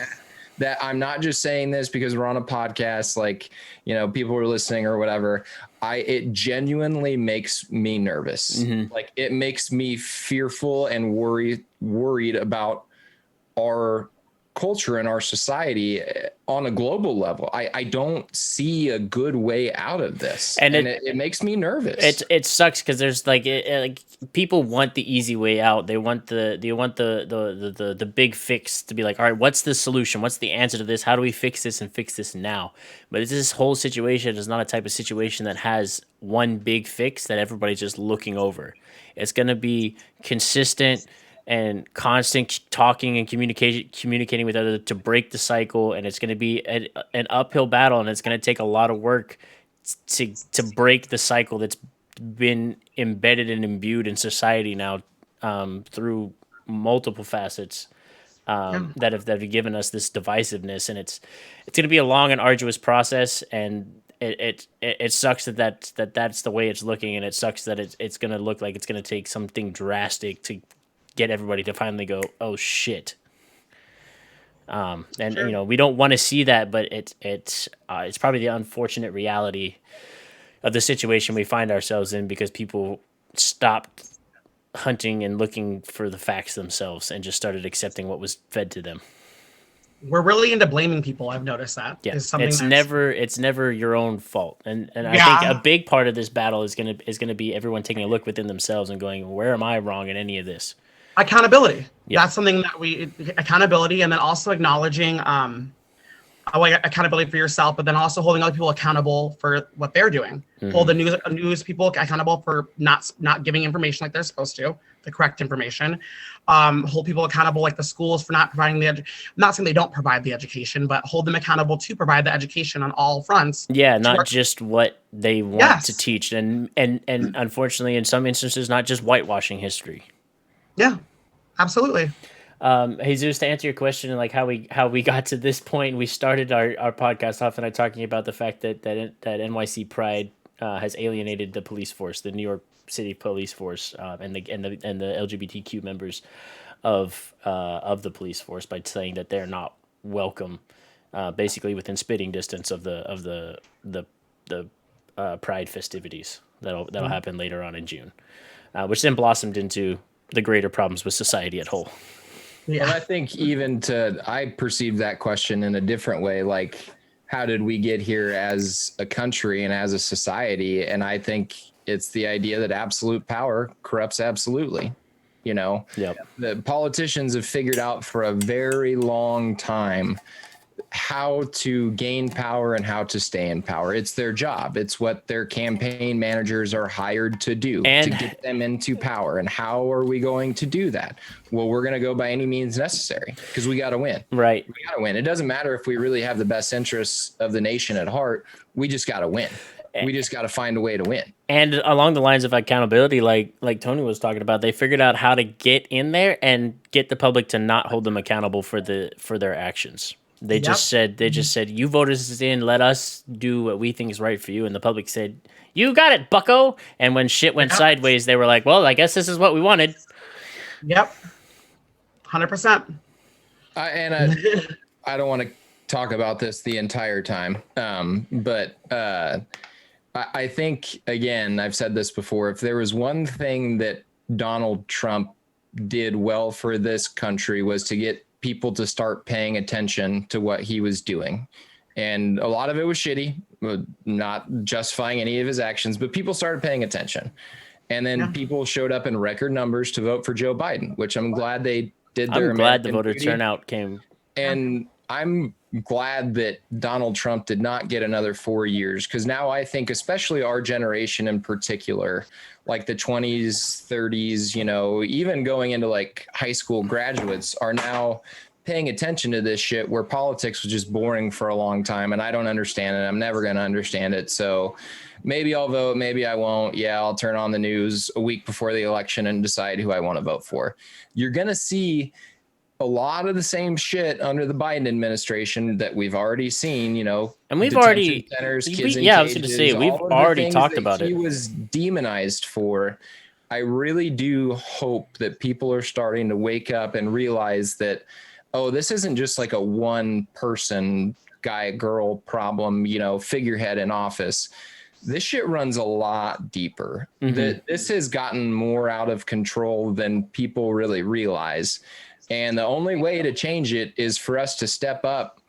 that I'm not just saying this because we're on a podcast, like, people are listening or whatever. It genuinely makes me nervous. Mm-hmm. Like, it makes me fearful and worried about our culture and our society on a global level. I don't see a good way out of this, and it makes me nervous. It sucks because there's like people want the easy way out. They want the big fix to be like, all right, what's the solution? What's the answer to this? How do we fix this and fix this now? But this whole situation is not a type of situation that has one big fix that everybody's just looking over. It's going to be consistent and constant talking and communicating with others to break the cycle, and it's going to be an uphill battle, and it's going to take a lot of work to break the cycle that's been embedded and imbued in society now, through multiple facets that have given us this divisiveness. And it's going to be a long and arduous process, and it sucks that's the way it's looking, and it sucks that it's going to look like it's going to take something drastic to get everybody to finally go, oh shit. Sure. We don't want to see that, but it's probably the unfortunate reality of the situation we find ourselves in, because people stopped hunting and looking for the facts themselves and just started accepting what was fed to them. We're really into blaming people. I've noticed that. Yeah, it's never your own fault, and I think a big part of this battle is gonna be everyone taking a look within themselves and going, where am I wrong in any of this? Accountability. Yeah. That's something that accountability, and then also acknowledging accountability for yourself, but then also holding other people accountable for what they're doing. Mm-hmm. Hold the news people accountable for not giving information like they're supposed to, the correct information. Hold people accountable, like the schools, for not providing I'm not saying they don't provide the education, but hold them accountable to provide the education on all fronts. Yeah, not just what they want to teach, and unfortunately, in some instances, not just whitewashing history. Yeah, absolutely. Jesus, to answer your question, and like how we got to this point, we started our podcast off and talking about the fact that NYC Pride has alienated the police force, the New York City police force, and the LGBTQ members of the police force, by saying that they're not welcome, basically within spitting distance of the Pride festivities that'll happen later on in June, which then blossomed into the greater problems with society at whole. Well, I think I perceived that question in a different way. Like, how did we get here as a country and as a society? And I think it's the idea that absolute power corrupts absolutely. Yep. The politicians have figured out for a very long time how to gain power and how to stay in power. It's their job. It's what their campaign managers are hired to do, to get them into power. And how are we going to do that? Well, we're going to go by any means necessary because we got to win. Right. We got to win. It doesn't matter if we really have the best interests of the nation at heart. We just got to win. We just got to find a way to win. And along the lines of accountability, like Tony was talking about, they figured out how to get in there and get the public to not hold them accountable for their actions. They just said, you voted us in, let us do what we think is right for you. And the public said, you got it, bucko. And when shit went sideways, they were like, well, I guess this is what we wanted. Yep. 100%. I don't want to talk about this the entire time. But I think, again, I've said this before, if there was one thing that Donald Trump did well for this country was to get people to start paying attention to what he was doing. And a lot of it was shitty, not justifying any of his actions, but people started paying attention. And then people showed up in record numbers to vote for Joe Biden, which I'm glad they did. I'm glad the voter turnout came. And I'm glad that Donald Trump did not get another 4 years, because now I think, especially our generation in particular, like the 20s, 30s, even going into like high school graduates are now paying attention to this shit where politics was just boring for a long time. And I don't understand it. I'm never going to understand it. So maybe I'll vote, maybe I won't. Yeah, I'll turn on the news a week before the election and decide who I want to vote for. You're going to see a lot of the same shit under the Biden administration that we've already seen, and we've already centers, kids in I was cages, going to say, we've already talked about it. He was demonized for. I really do hope that people are starting to wake up and realize that, oh, this isn't just like a one person guy, girl problem, figurehead in office. This shit runs a lot deeper. That this has gotten more out of control than people really realize. And the only way to change it is for us to step up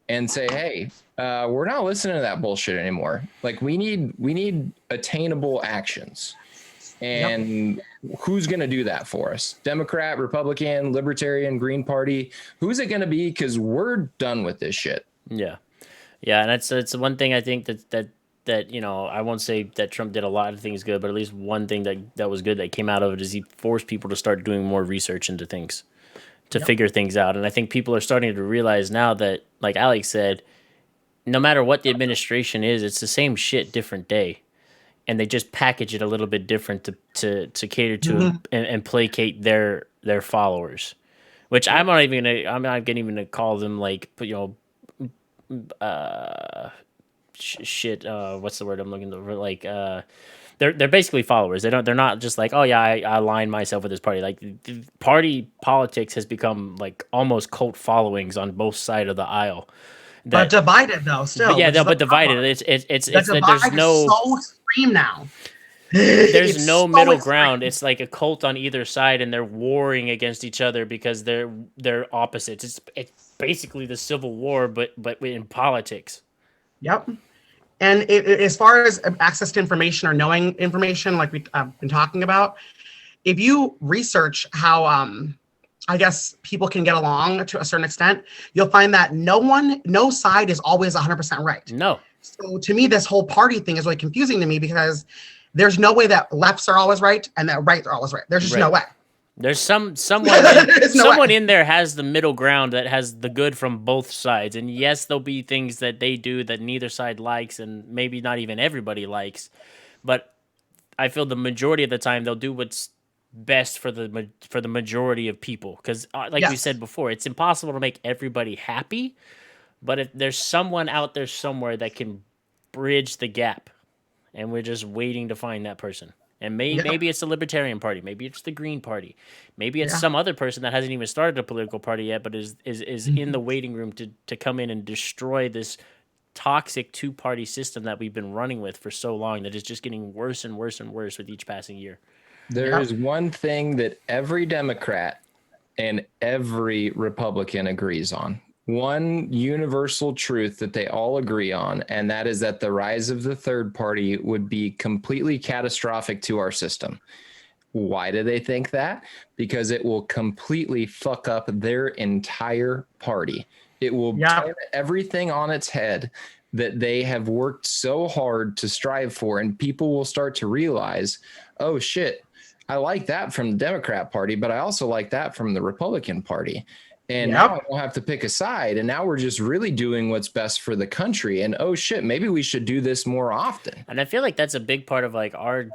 and say, hey, we're not listening to that bullshit anymore. Like, we need attainable actions. And who's going to do that for us? Democrat, Republican, Libertarian, Green Party. Who's it going to be? Because we're done with this shit. Yeah. Yeah. And it's one thing I think that I won't say that Trump did a lot of things good, but at least one thing that was good that came out of it is he forced people to start doing more research into things, to figure things out. And I think people are starting to realize now that, like Alex said, no matter what the administration is, it's the same shit, different day. And they just package it a little bit different to cater to and placate their followers, which I'm not even gonna call them like, shit. What's the word I'm looking for? Like, they're basically followers. They're not just like, oh yeah, I align myself with this party. Like, party politics has become like almost cult followings on both sides of the aisle. But divided though, still. But divided. It's that there's no so extreme now. There's no middle ground. It's like a cult on either side, and they're warring against each other because they're opposites. It's basically the Civil War, but in politics. Yep. And as far as access to information or knowing information, like we've been talking about, if you research how I guess people can get along to a certain extent, you'll find that no side is always 100% right. No. So to me, this whole party thing is really confusing to me because there's no way that lefts are always right and that rights are always right. There's just no way. There's someone in there has the middle ground that has the good from both sides. And yes, there'll be things that they do that neither side likes and maybe not even everybody likes. But I feel the majority of the time they'll do what's best for the majority of people. Because we said before, it's impossible to make everybody happy. But if there's someone out there somewhere that can bridge the gap, and we're just waiting to find that person. And maybe it's the Libertarian Party, maybe it's the Green Party, maybe it's Yeah. some other person that hasn't even started a political party yet, but is in the waiting room to come in and destroy this toxic two-party system that we've been running with for so long that is just getting worse and worse and worse with each passing year. There is one thing that every Democrat and every Republican agrees on. One universal truth that they all agree on, and that is that the rise of the third party would be completely catastrophic to our system. Why do they think that? Because it will completely fuck up their entire party. It will turn everything on its head that they have worked so hard to strive for, and people will start to realize, oh shit, I like that from the Democrat Party, but I also like that from the Republican Party. And now I don't have to pick a side. And now we're just really doing what's best for the country. And oh shit, maybe we should do this more often. And I feel like that's a big part of like our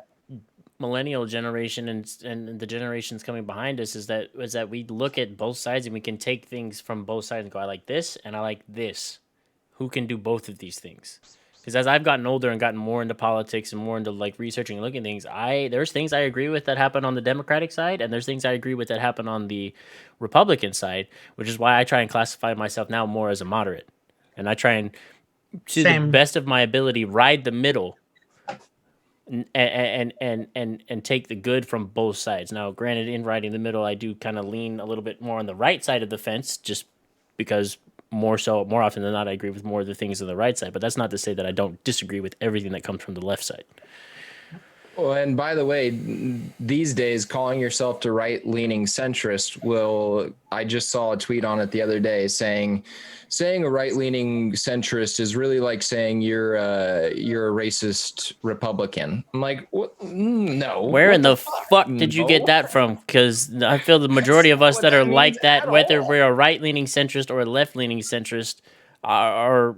millennial generation and the generations coming behind us is that we look at both sides and we can take things from both sides and go, I like this and I like this. Who can do both of these things? Because as I've gotten older and gotten more into politics and more into like researching and looking at things, there's things I agree with that happen on the Democratic side, and there's things I agree with that happen on the Republican side, which is why I try and classify myself now more as a moderate. And I try and, to the best of my ability, ride the middle and take the good from both sides. Now, granted, in riding the middle, I do kind of lean a little bit more on the right side of the fence, just because more often than not, I agree with more of the things on the right side. But that's not to say that I don't disagree with everything that comes from the left side. Well, and by the way, these days, calling yourself the right-leaning centrist I just saw a tweet on it the other day saying a right-leaning centrist is really like saying you're a racist Republican. I'm like, what? No. Where in the fuck did you get that from? Because I feel the majority of us that are like that, whether we're a right-leaning centrist or a left-leaning centrist, are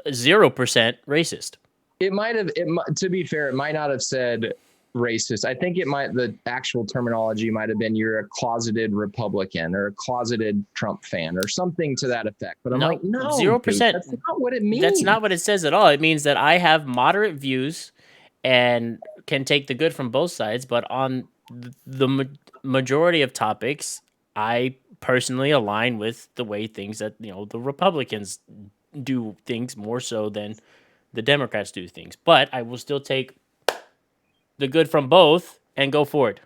0% racist. It might have, to be fair, it might not have said racist. I think the actual terminology might have been you're a closeted Republican or a closeted Trump fan or something to that effect. But I'm like, no, 0%. Dude, that's not what it means. That's not what it says at all. It means that I have moderate views and can take the good from both sides. But on the majority of topics, I personally align with the way things that, the Republicans do things more so than the Democrats do things. But I will still take the good from both and go forward.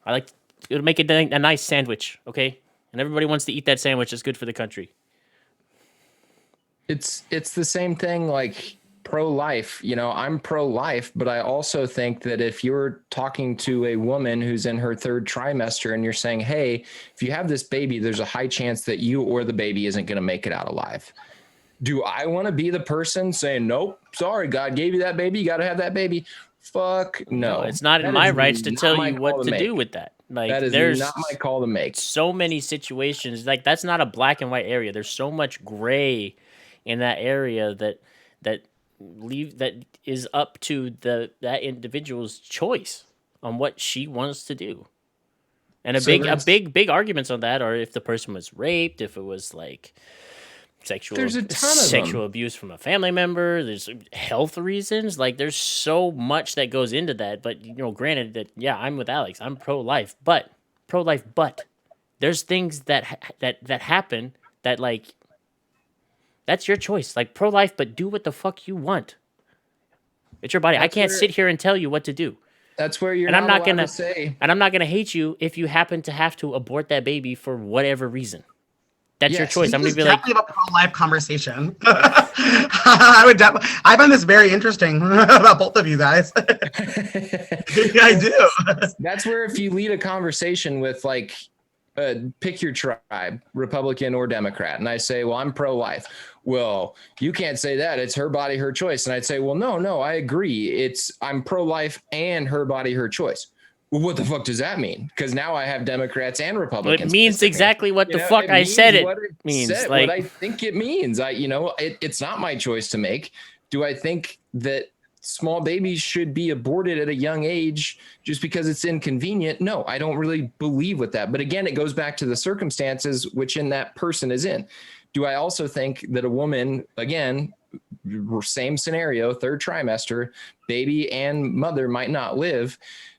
I like to make it a nice sandwich, okay? And everybody wants to eat that sandwich that's good for the country. It's the same thing like pro-life. I'm pro-life, but I also think that if you're talking to a woman who's in her third trimester and you're saying, hey, if you have this baby, there's a high chance that you or the baby isn't going to make it out alive. Do I want to be the person saying, nope, sorry, God gave you that baby, you got to have that baby? Fuck no. It's not in my rights to tell you what to do with that. Like, that is not my call to make. So many situations, like that's not a black and white area. There's so much gray in that area that is up to that individual's choice on what she wants to do. And a big arguments on that are if the person was raped, if it was like sexual abuse from a family member, there's health reasons, like there's so much that goes into that. But granted that I'm with Alex, I'm pro-life, but there's things that happen that like that's your choice. Like pro-life, but do what the fuck you want. It's your body. I can't sit here and tell you what to do. That's where you're not allowed to say. And I'm not gonna hate you if you happen to have to abort that baby for whatever reason. That's your choice. I'm going to be like, definitely a pro-life conversation. I find this very interesting about both of you guys. I do. That's where if you lead a conversation with like, pick your tribe, Republican or Democrat, and I say, well, I'm pro-life. Well, you can't say that. It's her body, her choice. And I'd say, well, no, I agree. I'm pro-life and her body, her choice. Well, what the fuck does that mean? Because now I have Democrats and Republicans. Well, it means exactly what the fuck I said it means. Like, what I think it means. It's not my choice to make. Do I think that small babies should be aborted at a young age just because it's inconvenient? No, I don't really believe with that. But again, it goes back to the circumstances which that person is in. Do I also think that a woman, again, same scenario, third trimester, baby and mother might not live.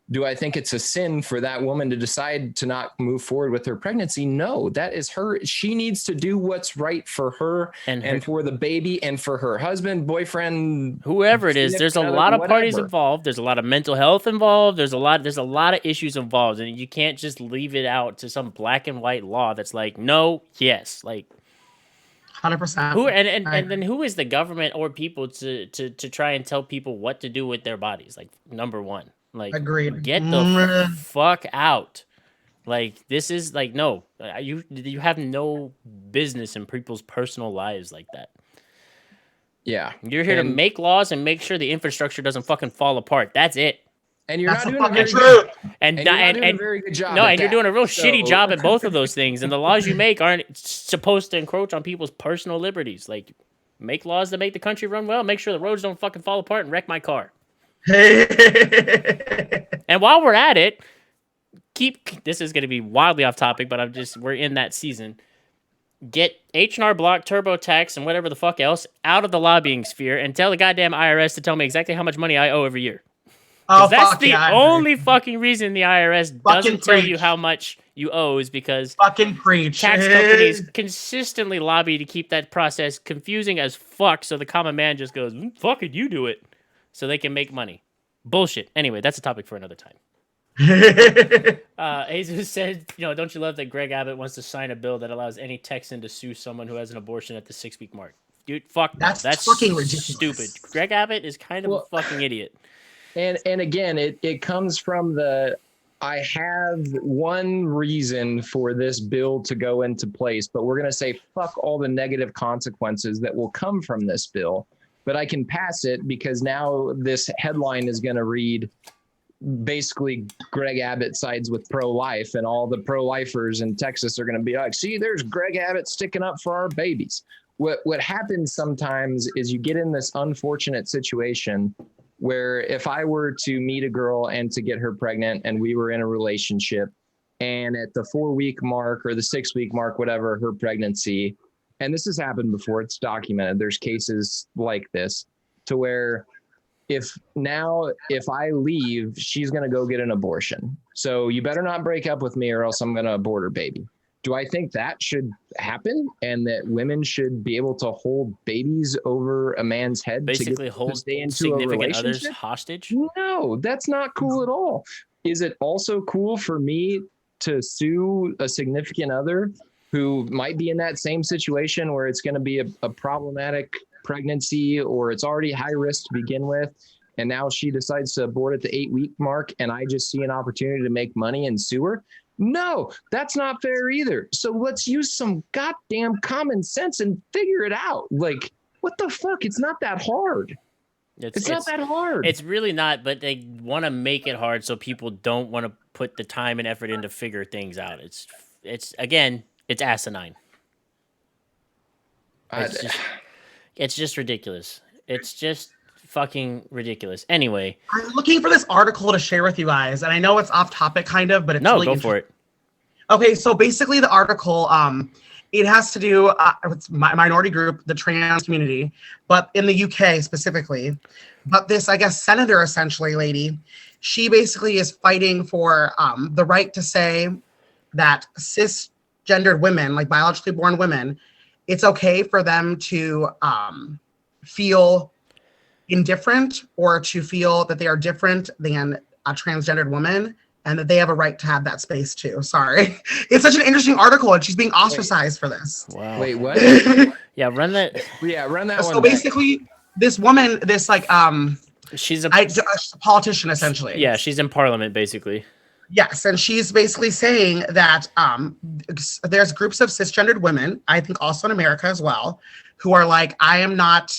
Do I think it's a sin for that woman to decide to not move forward with her pregnancy? No, that is her. She needs to do what's right for her and for the baby and for her husband, boyfriend, whoever it is. There's a lot of parties involved. There's a lot of mental health involved. There's a lot of issues involved, and you can't just leave it out to some black and white law that's like no, yes, like 100%. Who and then who is the government or people to try and tell people what to do with their bodies? Like number one. Like, agreed. Get the fuck out. Like, this is like, no, you have no business in people's personal lives like that. Yeah. You're here to make laws and make sure the infrastructure doesn't fucking fall apart. That's it. And you're not doing a very good job. No, and you're doing a real shitty job at both of those things. And the laws you make aren't supposed to encroach on people's personal liberties. Like, make laws that make the country run well. Make sure the roads don't fucking fall apart and wreck my car. And while we're at it, this is going to be wildly off topic, but we're in that season. Get H&R Block, TurboTax, and whatever the fuck else out of the lobbying sphere and tell the goddamn IRS to tell me exactly how much money I owe every year. That's the only fucking reason the IRS doesn't tell you how much you owe is because fucking preach. Tax companies consistently lobby to keep that process confusing as fuck, so the common man just goes, fuck it, you do it, so they can make money. Bullshit. Anyway, that's a topic for another time. Jesus said, don't you love that Greg Abbott wants to sign a bill that allows any Texan to sue someone who has an abortion at the 6-week mark? Dude, fuck that. That's fucking ridiculous. Stupid. Greg Abbott is kind of a fucking idiot. And again, it comes from I have one reason for this bill to go into place, but we're going to say fuck all the negative consequences that will come from this bill. But I can pass it because now this headline is going to read, basically Greg Abbott sides with pro-life, and all the pro-lifers in Texas are going to be like, see, there's Greg Abbott sticking up for our babies. What happens sometimes is you get in this unfortunate situation where if I were to meet a girl and to get her pregnant and we were in a relationship, and at the 4-week mark or the 6-week mark, whatever, her pregnancy, and this has happened before, it's documented, there's cases like this, to where if I leave, she's going to go get an abortion. So you better not break up with me or else I'm going to abort her baby. Do I think that should happen and that women should be able to hold babies over a man's head? Basically hold significant others hostage? No, that's not cool at all. Is it also cool for me to sue a significant other who might be in that same situation where it's going to be a problematic pregnancy or it's already high risk to begin with, and now she decides to abort at the 8-week mark and I just see an opportunity to make money and sue her? No, that's not fair either. So let's use some goddamn common sense and figure it out. Like, what the fuck? It's not that hard. It's not that hard. It's really not, but they want to make it hard so people don't want to put the time and effort in to figure things out. It's again, it's asinine. It's just ridiculous. It's just fucking ridiculous. Anyway, I'm looking for this article to share with you guys, and I know it's off topic kind of, but it's really go for it. Okay, so basically the article, it has to do with minority group, the trans community, but in the UK specifically. But this, I guess, senator essentially lady, she basically is fighting for the right to say that cisgendered women, like biologically born women, it's okay for them to feel indifferent or to feel that they are different than a transgendered woman and that they have a right to have that space too. Sorry. It's such an interesting article and she's being ostracized for this. Wow. Wait, what? Yeah, run that. Yeah, run that one. So basically, this woman, this like, she's a politician essentially. Yeah, she's in parliament basically. Yes, and she's basically saying that there's groups of cisgendered women, I think also in America as well, who are like, I am not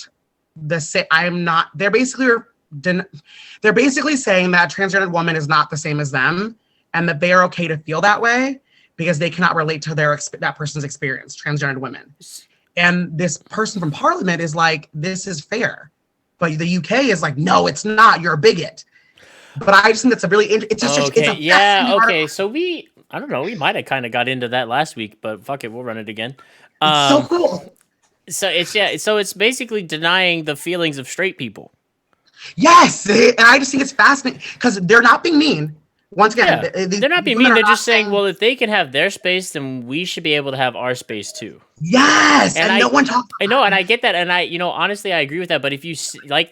the same. I am not. They're basically saying that a transgendered woman is not the same as them, and that they are okay to feel that way because they cannot relate to that person's experience, transgendered women. And this person from Parliament is like, this is fair, but the UK is like, no, it's not. You're a bigot. But I just think that's a really it's just okay. It's a yeah, okay. So I don't know, we might have kind of got into that last week, but fuck it, we'll run it again. It's so cool. So it's basically denying the feelings of straight people. Yes, and I just think it's fascinating because they're not being mean. Once again, Yeah, these they're not being women mean. are They're not just saying, saying well, if they can have their space, then we should be able to have our space too. yes, And and no one talks I about know, and that. I get that, and honestly, I agree with that. But if you like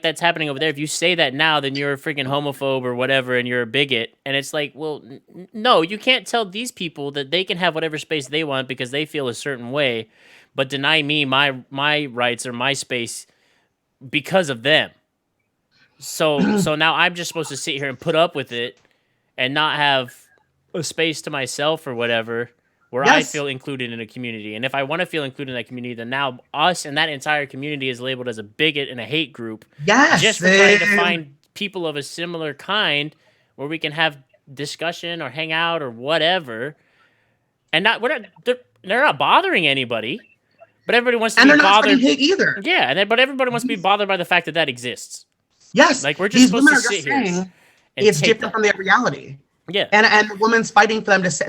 that's happening over there, if you say that now, then you're a freaking homophobe or whatever, and you're a bigot. And it's like, well, no, you can't tell these people that they can have whatever space they want because they feel a certain way, but deny me my rights or my space because of them. So now I'm just supposed to sit here and put up with it and not have a space to myself or whatever where I Yes, feel included in a community. And if I want to feel included in that community, then now us and that entire community is labeled as a bigot and a hate group just yes, for trying to find people of a similar kind where we can have discussion or hang out or whatever. And they're not bothering anybody, but everybody wants to and be they're not spreading bothered. hate either. Yeah, but everybody wants to be These, bothered by the fact that that exists. yes, Like we're just these supposed women to are just sit here saying and it's take different that. from their reality. Yeah. And the woman's fighting for them to say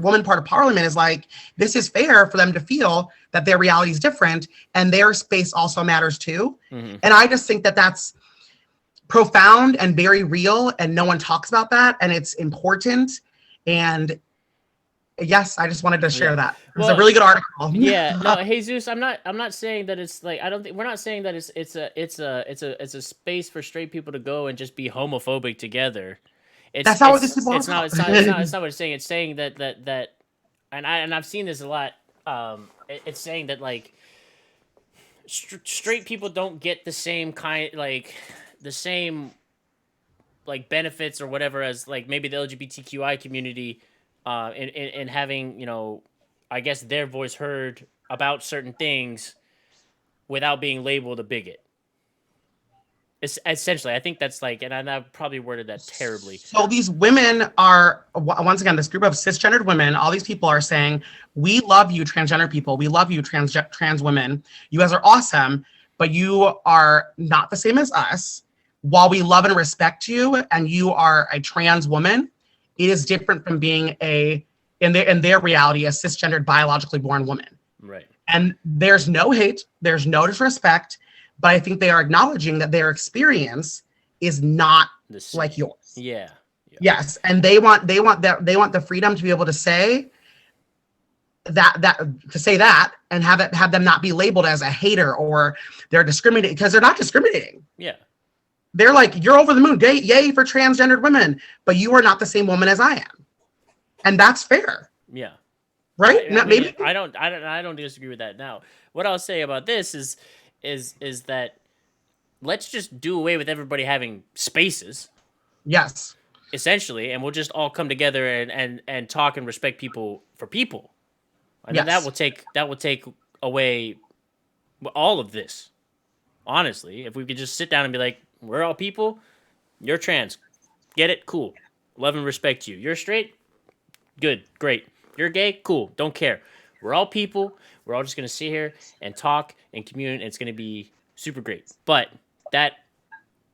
woman part of parliament is like this is fair for them to feel that their reality is different and their space also matters too. Mm-hmm. And I just think that that's profound and very real, and no one talks about that, and it's important. And yes, I just wanted to share Yeah. that. It was a Well, really good article. yeah. No, Jesus, I'm not saying that it's like I don't think we're not saying that it's a space for straight people to go and just be homophobic together. That's not what these people are about. It's not what it's saying. It's saying that and I've seen this a lot. It's saying that like straight people don't get the same kind the same like benefits or whatever as like maybe the LGBTQI community, in having I guess their voice heard about certain things without being labeled a bigot. It's essentially, I think that's like, and I've probably worded that terribly. So these women are, once again, this group of cisgendered women, all these people are saying, we love you, transgender people. We love you, trans women. You guys are awesome, but you are not the same as us. While we love and respect you, and you are a trans woman, it is different from being in their reality, a cisgendered, biologically born woman. Right. And there's no hate, there's no disrespect, but I think they are acknowledging that their experience is not like yours. Yeah. Yes, and they want the freedom to be able to say that and have them not be labeled as a hater or they're discriminating, because they're not discriminating. Yeah. They're like, you're over the moon, yay for transgendered women, but you are not the same woman as I am, and that's fair. Yeah. Right? Maybe I don't disagree with that. Now, what I'll say about this is that let's just do away with everybody having spaces. Yes. Essentially, and we'll just all come together and talk and respect people for people. And yes. then that will take away all of this. Honestly, if we could just sit down and be like, we're all people, you're trans. Get it? Cool. Love and respect you. You're straight? Good. Great. You're gay? Cool. Don't care. We're all people. We're all just going to sit here and talk and commune, and it's going to be super great. But that,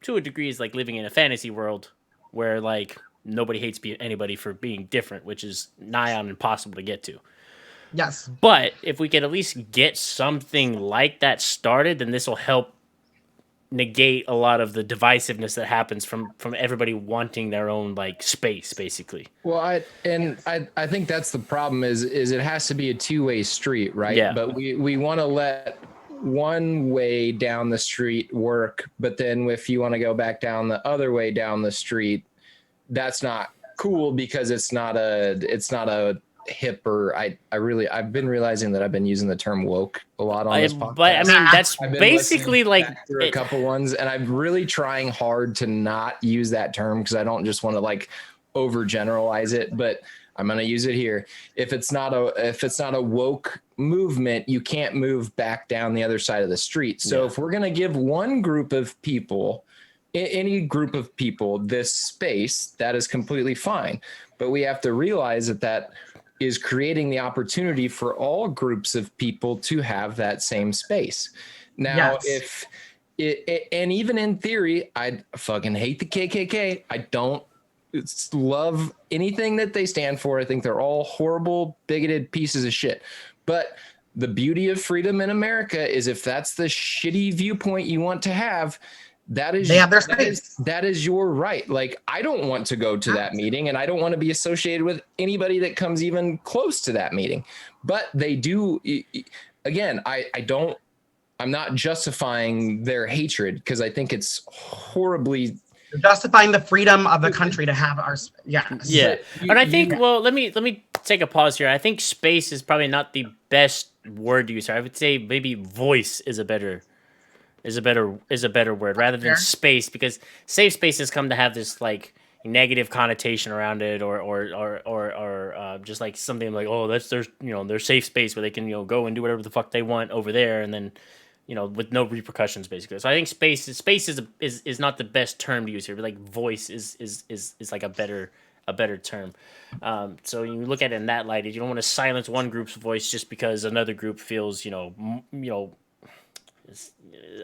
to a degree, is like living in a fantasy world where, like, nobody hates anybody for being different, which is nigh on impossible to get to. Yes. But if we could at least get something like that started, then this will help negate a lot of the divisiveness that happens from everybody wanting their own like space, basically. Well, I think that's the problem is it has to be a two-way street, right? Yeah. But we want to let one way down the street work, but then if you want to go back down the other way down the street, that's not cool because it's not a hip or I've been realizing that I've been using the term woke a lot on this podcast. But I mean, that's basically like a couple ones, and I'm really trying hard to not use that term because I don't just want to like overgeneralize it, but I'm going to use it here. If it's not a woke movement, you can't move back down the other side of the street. So if we're going to give one group of people, any group of people, this space, that is completely fine. But we have to realize that is creating the opportunity for all groups of people to have that same space. Now, if and even in theory, I fucking hate the KKK. I don't love anything that they stand for. I think they're all horrible, bigoted pieces of shit. But the beauty of freedom in America is if that's the shitty viewpoint you want to have, they have their space. That is your right. Like, I don't want to go to that meeting, and I don't want to be associated with anybody that comes even close to that meeting. But they do. Again, I'm not justifying their hatred, because I think it's horribly justifying the freedom of the country to have our yeah. And I think well, let me take a pause here. I think space is probably not the best word to use here. I would say maybe voice is a better word rather than space, because safe spaces come to have this like negative connotation around it, or just like something like, oh, that's their safe space where they can go and do whatever the fuck they want over there, and then with no repercussions, basically. So I think space is not the best term to use here, but like voice is like a better term. So you look at it in that light. You don't want to silence one group's voice just because another group feels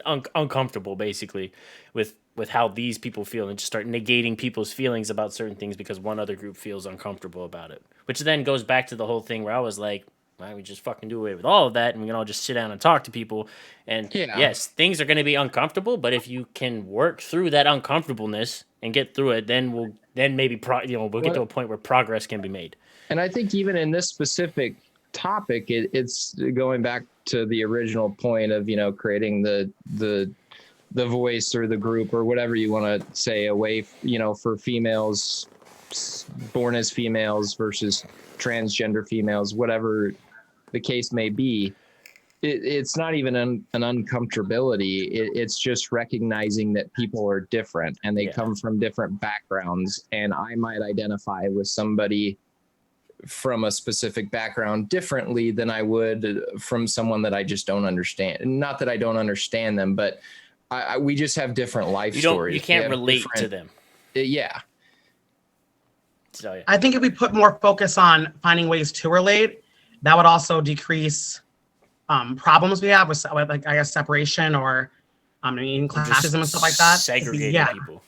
uncomfortable, basically, with how these people feel, and just start negating people's feelings about certain things because one other group feels uncomfortable about it. Which then goes back to the whole thing where I was like, why don't we just fucking do away with all of that, and we can all just sit down and talk to people? And yes, things are going to be uncomfortable, but if you can work through that uncomfortableness and get through it, then we'll maybe we'll get to a point where progress can be made. And I think even in this specific topic, it's going back to the original point of creating the voice or the group or whatever you want to say away for females born as females versus transgender females, whatever the case may be. It's not even an uncomfortability. It's just recognizing that people are different and they come from different backgrounds, and I might identify with somebody from a specific background differently than I would from someone that I just don't understand. Not that I don't understand them, but we just have different life stories. You can't relate to them. Yeah. So, yeah. I think if we put more focus on finding ways to relate, that would also decrease problems we have with like, I guess, separation or in classism and stuff like that. Segregating people.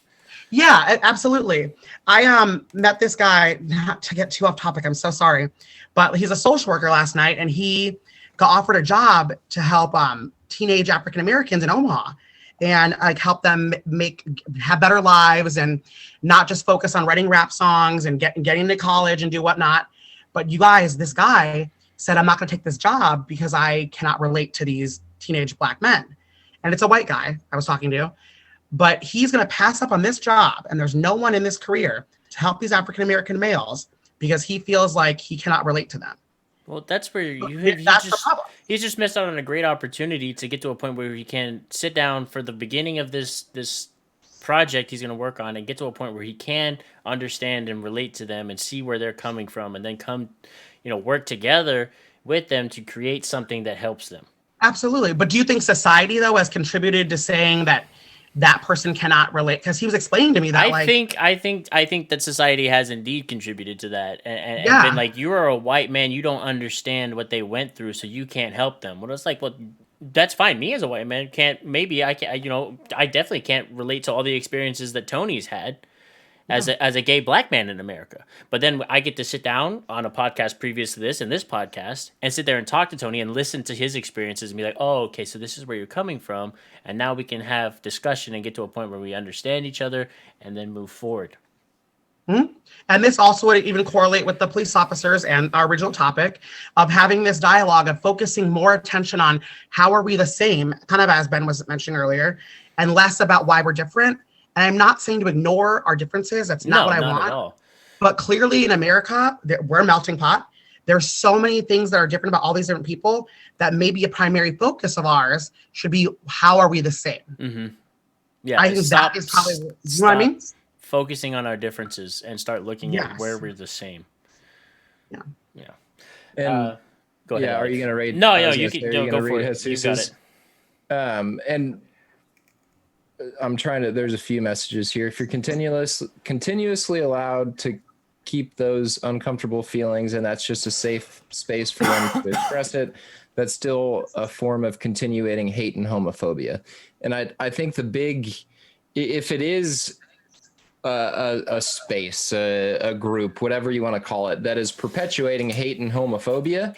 Yeah, absolutely. I met this guy, not to get too off topic, I'm so sorry, but he's a social worker last night, and he got offered a job to help teenage African Americans in Omaha, and like help them have better lives and not just focus on writing rap songs and getting into college and do whatnot. But you guys, this guy said, I'm not going to take this job because I cannot relate to these teenage Black men. And it's a white guy I was talking to. But he's going to pass up on this job, and there's no one in this career to help these African-American males because he feels like he cannot relate to them. Well, that's where he's just missed out on a great opportunity to get to a point where he can sit down for the beginning of this project he's going to work on and get to a point where he can understand and relate to them and see where they're coming from, and then come, work together with them to create something that helps them. Absolutely. But do you think society, though, has contributed to saying that person cannot relate? Because he was explaining to me that I think that society has indeed contributed to that, and been like, you are a white man, you don't understand what they went through, so you can't help them. Well, it's like, well, that's fine. Me as a white man I definitely can't relate to all the experiences that Tony's had as a gay Black man in America. But then I get to sit down on a podcast previous to this and this podcast and sit there and talk to Tony and listen to his experiences and be like, oh, okay, so this is where you're coming from. And now we can have discussion and get to a point where we understand each other and then move forward. Mm-hmm. And this also would even correlate with the police officers and our original topic of having this dialogue of focusing more attention on how are we the same, kind of as Ben was mentioning earlier, and less about why we're different. And I'm not saying to ignore our differences. That's not what I want. At all. But clearly in America, we're a melting pot. There's so many things that are different about all these different people that maybe a primary focus of ours should be, how are we the same? Mm-hmm. Yeah, I think that is probably, you know what I mean? Focusing on our differences and start looking at where we're the same. Yeah. Yeah. And go ahead. Yeah, are you going to read? No, you can go for it. You got it. And I'm trying to, there's a few messages here. If you're continuously allowed to keep those uncomfortable feelings, and that's just a safe space for them to express it, that's still a form of continuating hate and homophobia. And I think if it is a space, a group, whatever you want to call it, that is perpetuating hate and homophobia,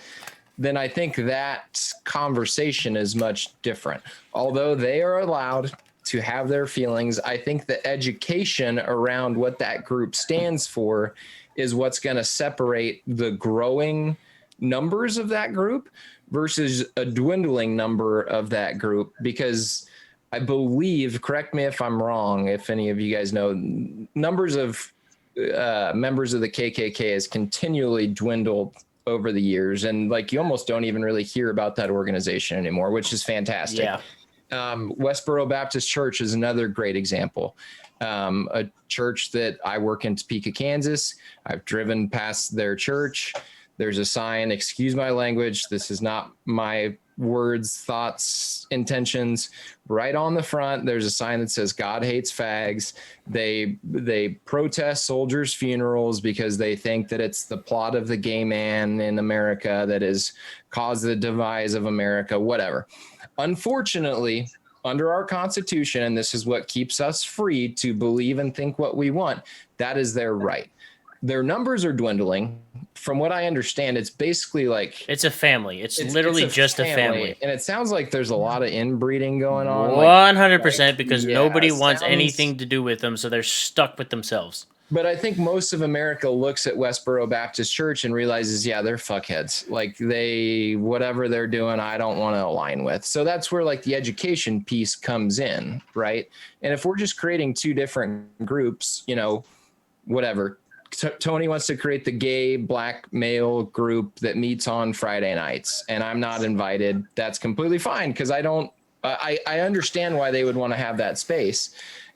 then I think that conversation is much different. Although they are allowed to have their feelings, I think the education around what that group stands for is what's going to separate the growing numbers of that group versus a dwindling number of that group. Because I believe, correct me if I'm wrong, if any of you guys know, numbers of members of the KKK has continually dwindled over the years, and like you almost don't even really hear about that organization anymore, which is fantastic. Yeah. Westboro Baptist Church is another great example. A church that I work in Topeka, Kansas. I've driven past their church. There's a sign, excuse my language, this is not my words, thoughts, intentions. Right on the front, there's a sign that says God hates fags. They protest soldiers' funerals because they think that it's the plot of the gay man in America that has caused the demise of America, whatever. Unfortunately, under our Constitution, and this is what keeps us free to believe and think what we want, that is their right. Their numbers are dwindling. From what I understand, it's basically like it's a family. It's literally just a family. And it sounds like there's a lot of inbreeding going on. 100%, because nobody wants sounds anything to do with them, so they're stuck with themselves. But I think most of America looks at Westboro Baptist Church and realizes, yeah, they're fuckheads. Like whatever they're doing, I don't want to align with. So that's where like the education piece comes in, right? And if we're just creating two different groups, whatever. Tony wants to create the gay black male group that meets on Friday nights, and I'm not invited. That's completely fine, because I understand why they would want to have that space.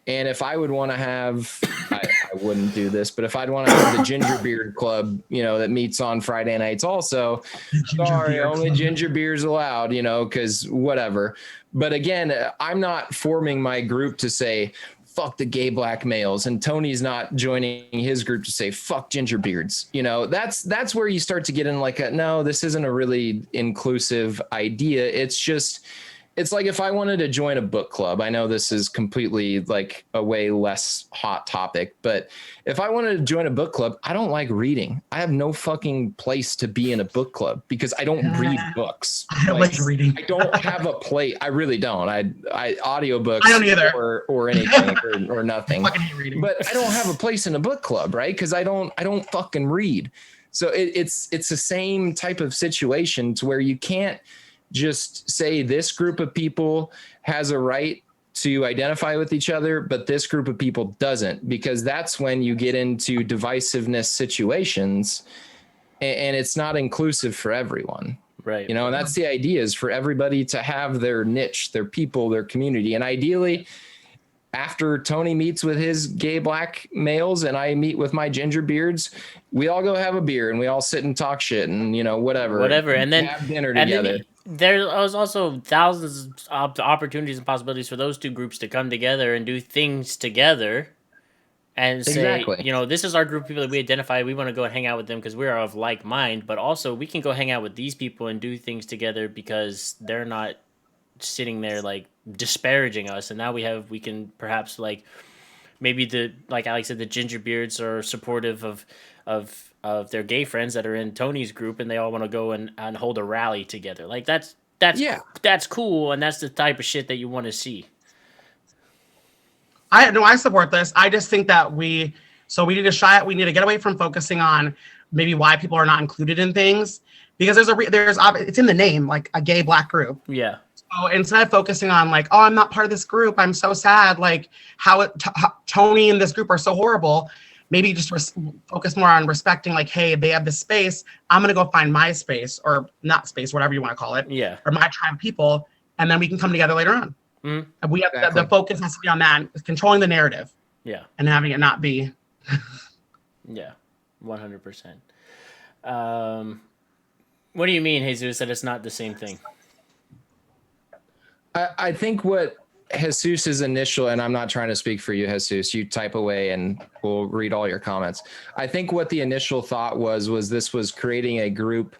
And if I would want to have, I wouldn't do this, but if I'd want to have the Ginger Beard Club, that meets on Friday nights also, sorry, only ginger beers allowed, because whatever. But again, I'm not forming my group to say, fuck the gay black males, and Tony's not joining his group to say fuck ginger beards. That's where you start to get in like no, this isn't a really inclusive idea. It's like if I wanted to join a book club, I know this is completely like a way less hot topic, but if I wanted to join a book club, I don't like reading. I have no fucking place to be in a book club because I don't read books. I don't like reading. I don't have a play. I really don't. I audiobooks I don't either. or anything or nothing. I fucking hate reading. But I don't have a place in a book club, right? Because I don't fucking read. So it's the same type of situation to where you can't just say this group of people has a right to identify with each other, but this group of people doesn't, because that's when you get into divisiveness situations, and it's not inclusive for everyone. Right. And that's the idea, is for everybody to have their niche, their people, their community. And ideally, after Tony meets with his gay black males and I meet with my ginger beards, we all go have a beer and we all sit and talk shit and, whatever. And then have dinner together. There was also thousands of opportunities and possibilities for those two groups to come together and do things together and say, Exactly. this is our group of people that we identify. We want to go and hang out with them because we're of like mind, but also we can go hang out with these people and do things together because they're not sitting there like disparaging us. And now we can perhaps like maybe like Alex said, the ginger beards are supportive of their gay friends that are in Tony's group, and they all want to go and hold a rally together. Like that's cool, and that's the type of shit that you want to see. I support this. I just think that we need to we need to get away from focusing on maybe why people are not included in things, because it's in the name, like a gay black group. Yeah. So instead of focusing on like, oh, I'm not part of this group, I'm so sad, like how Tony and this group are so horrible. Maybe just focus more on respecting, like, hey, they have this space. I'm going to go find my space, or not space, whatever you want to call it. Yeah. Or my tribe of people. And then we can come together later on. Mm-hmm. And we have the focus has to be on that, controlling the narrative. Yeah. And having it not be. Yeah. 100%. What do you mean, Jesus, that it's not the same thing? I think what Jesus's initial, and I'm not trying to speak for you, Jesus, you type away and we'll read all your comments. I think what the initial thought was this was creating a group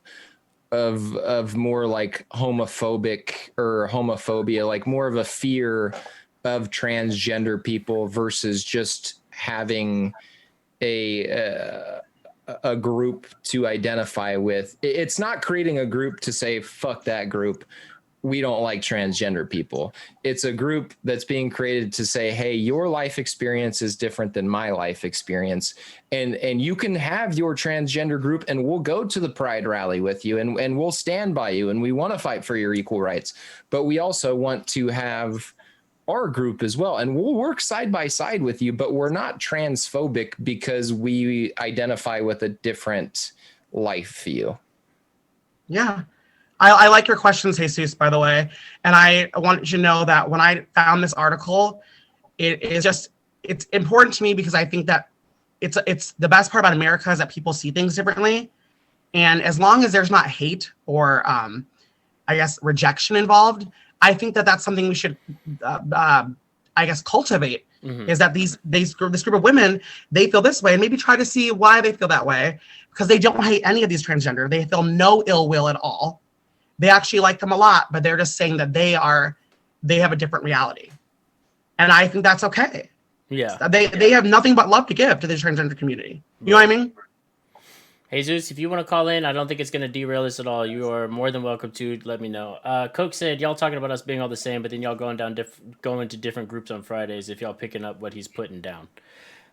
of more like homophobic or homophobia, like more of a fear of transgender people versus just having a a group to identify with. It's not creating a group to say, fuck that group, we don't like transgender people. It's a group that's being created to say, hey, your life experience is different than my life experience. And you can have your transgender group and we'll go to the Pride rally with you and we'll stand by you. And we want to fight for your equal rights. But we also want to have our group as well. And we'll work side by side with you, but we're not transphobic because we identify with a different life view. Yeah. I like your questions, Jesus, by the way. And I want you to know that when I found this article, it's important to me because I think that it's the best part about America is that people see things differently. And as long as there's not hate or, I guess, rejection involved, I think that that's something we should, I guess, cultivate. Mm-hmm. Is that this group of women, they feel this way, and maybe try to see why they feel that way, because they don't hate any of these transgender. They feel no ill will at all. They actually like them a lot, but they're just saying that they have a different reality. And I think that's okay. Yeah. They have nothing but love to give to the transgender community. You know what I mean? Jesus, if you want to call in, I don't think it's going to derail this at all. You are more than welcome to let me know. Coke said, y'all talking about us being all the same, but then y'all going to different groups on Fridays if y'all picking up what he's putting down.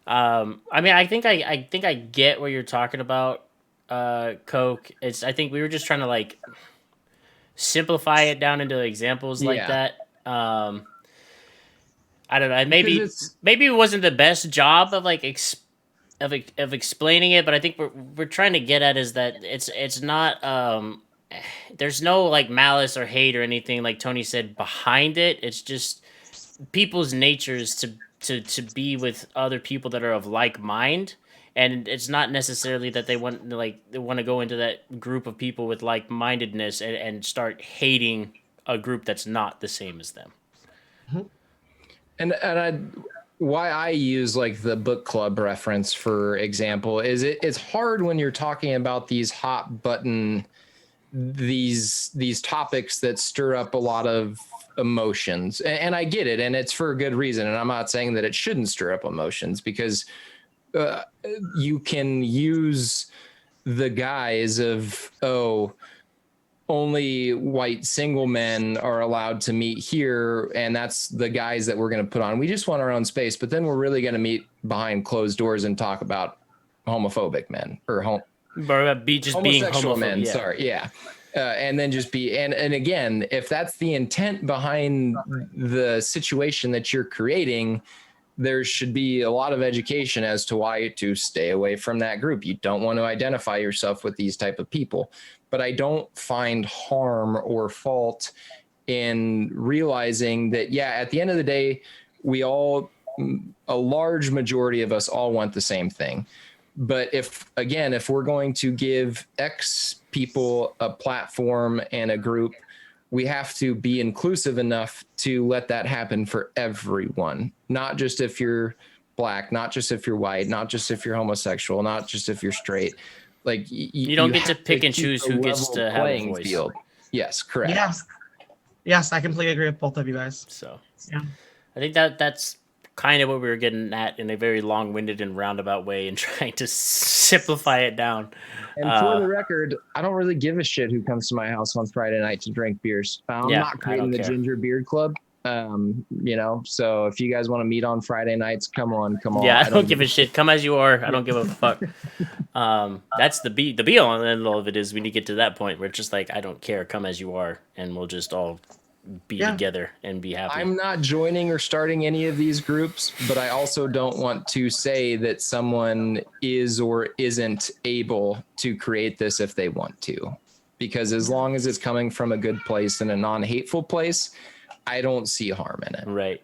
I mean, I think I get what you're talking about, Coke. I think we were just trying to like simplify it down into examples like that. I don't know. Maybe it wasn't the best job of like of explaining it, but I think we're trying to get at is that it's not there's no like malice or hate or anything like Tony said behind it. It's just people's natures to be with other people that are of like mind. And it's not necessarily that they want to go into that group of people with like-mindedness and start hating a group that's not the same as them. And why I use like the book club reference, for example, is it's hard when you're talking about these hot button, these topics that stir up a lot of emotions. And I get it, and it's for a good reason. And I'm not saying that it shouldn't stir up emotions, because you can use the guise of, only white single men are allowed to meet here, and that's the guys that we're going to put on. We just want our own space, but then we're really going to meet behind closed doors and talk about homophobic men or homosexual men. Yeah. Sorry, yeah. And then just be and again, if that's the intent behind the situation that you're creating, there should be a lot of education as to why to stay away from that group. You don't want to identify yourself with these type of people. But I don't find harm or fault in realizing that, at the end of the day, a large majority of us all want the same thing. But if we're going to give X people a platform and a group, we have to be inclusive enough to let that happen for everyone, not just if you're black, not just if you're white, not just if you're homosexual, not just if you're straight. Like you don't get to pick and choose who gets to have a voice. Field. Yes, correct. Yes, I completely agree with both of you guys. So yeah, I think that's kind of what we were getting at in a very long-winded and roundabout way and trying to simplify it down. And for the record, I don't really give a shit who comes to my house on Friday night to drink beers. I'm not creating the Ginger Beard Club. So if you guys want to meet on Friday nights, come on. Yeah, I don't give a shit. Come as you are. I don't give a fuck. That's the be all and end all of it is we need to get to that point where it's just like, I don't care. Come as you are. And we'll just all be together and be happy. I'm not joining or starting any of these groups, but I also don't want to say that someone is or isn't able to create this if they want to, because as long as it's coming from a good place and a non-hateful place, I don't see harm in it. Right.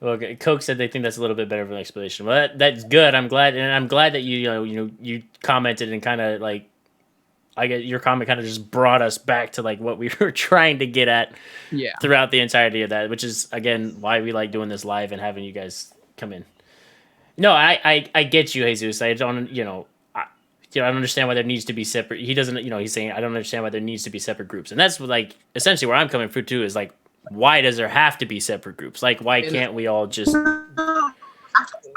Okay. Coke said they think that's a little bit better of an explanation. Well, that's good. I'm glad, and I'm glad that you commented and kind of like, I get your comment kind of just brought us back to like what we were trying to get at throughout the entirety of that, which is again why we like doing this live and having you guys come in. No, I get you, Jesus. I don't I don't understand why there needs to be separate. He doesn't he's saying I don't understand why there needs to be separate groups, and that's like essentially where I'm coming from too is like, why does there have to be separate groups? Like, why can't we all just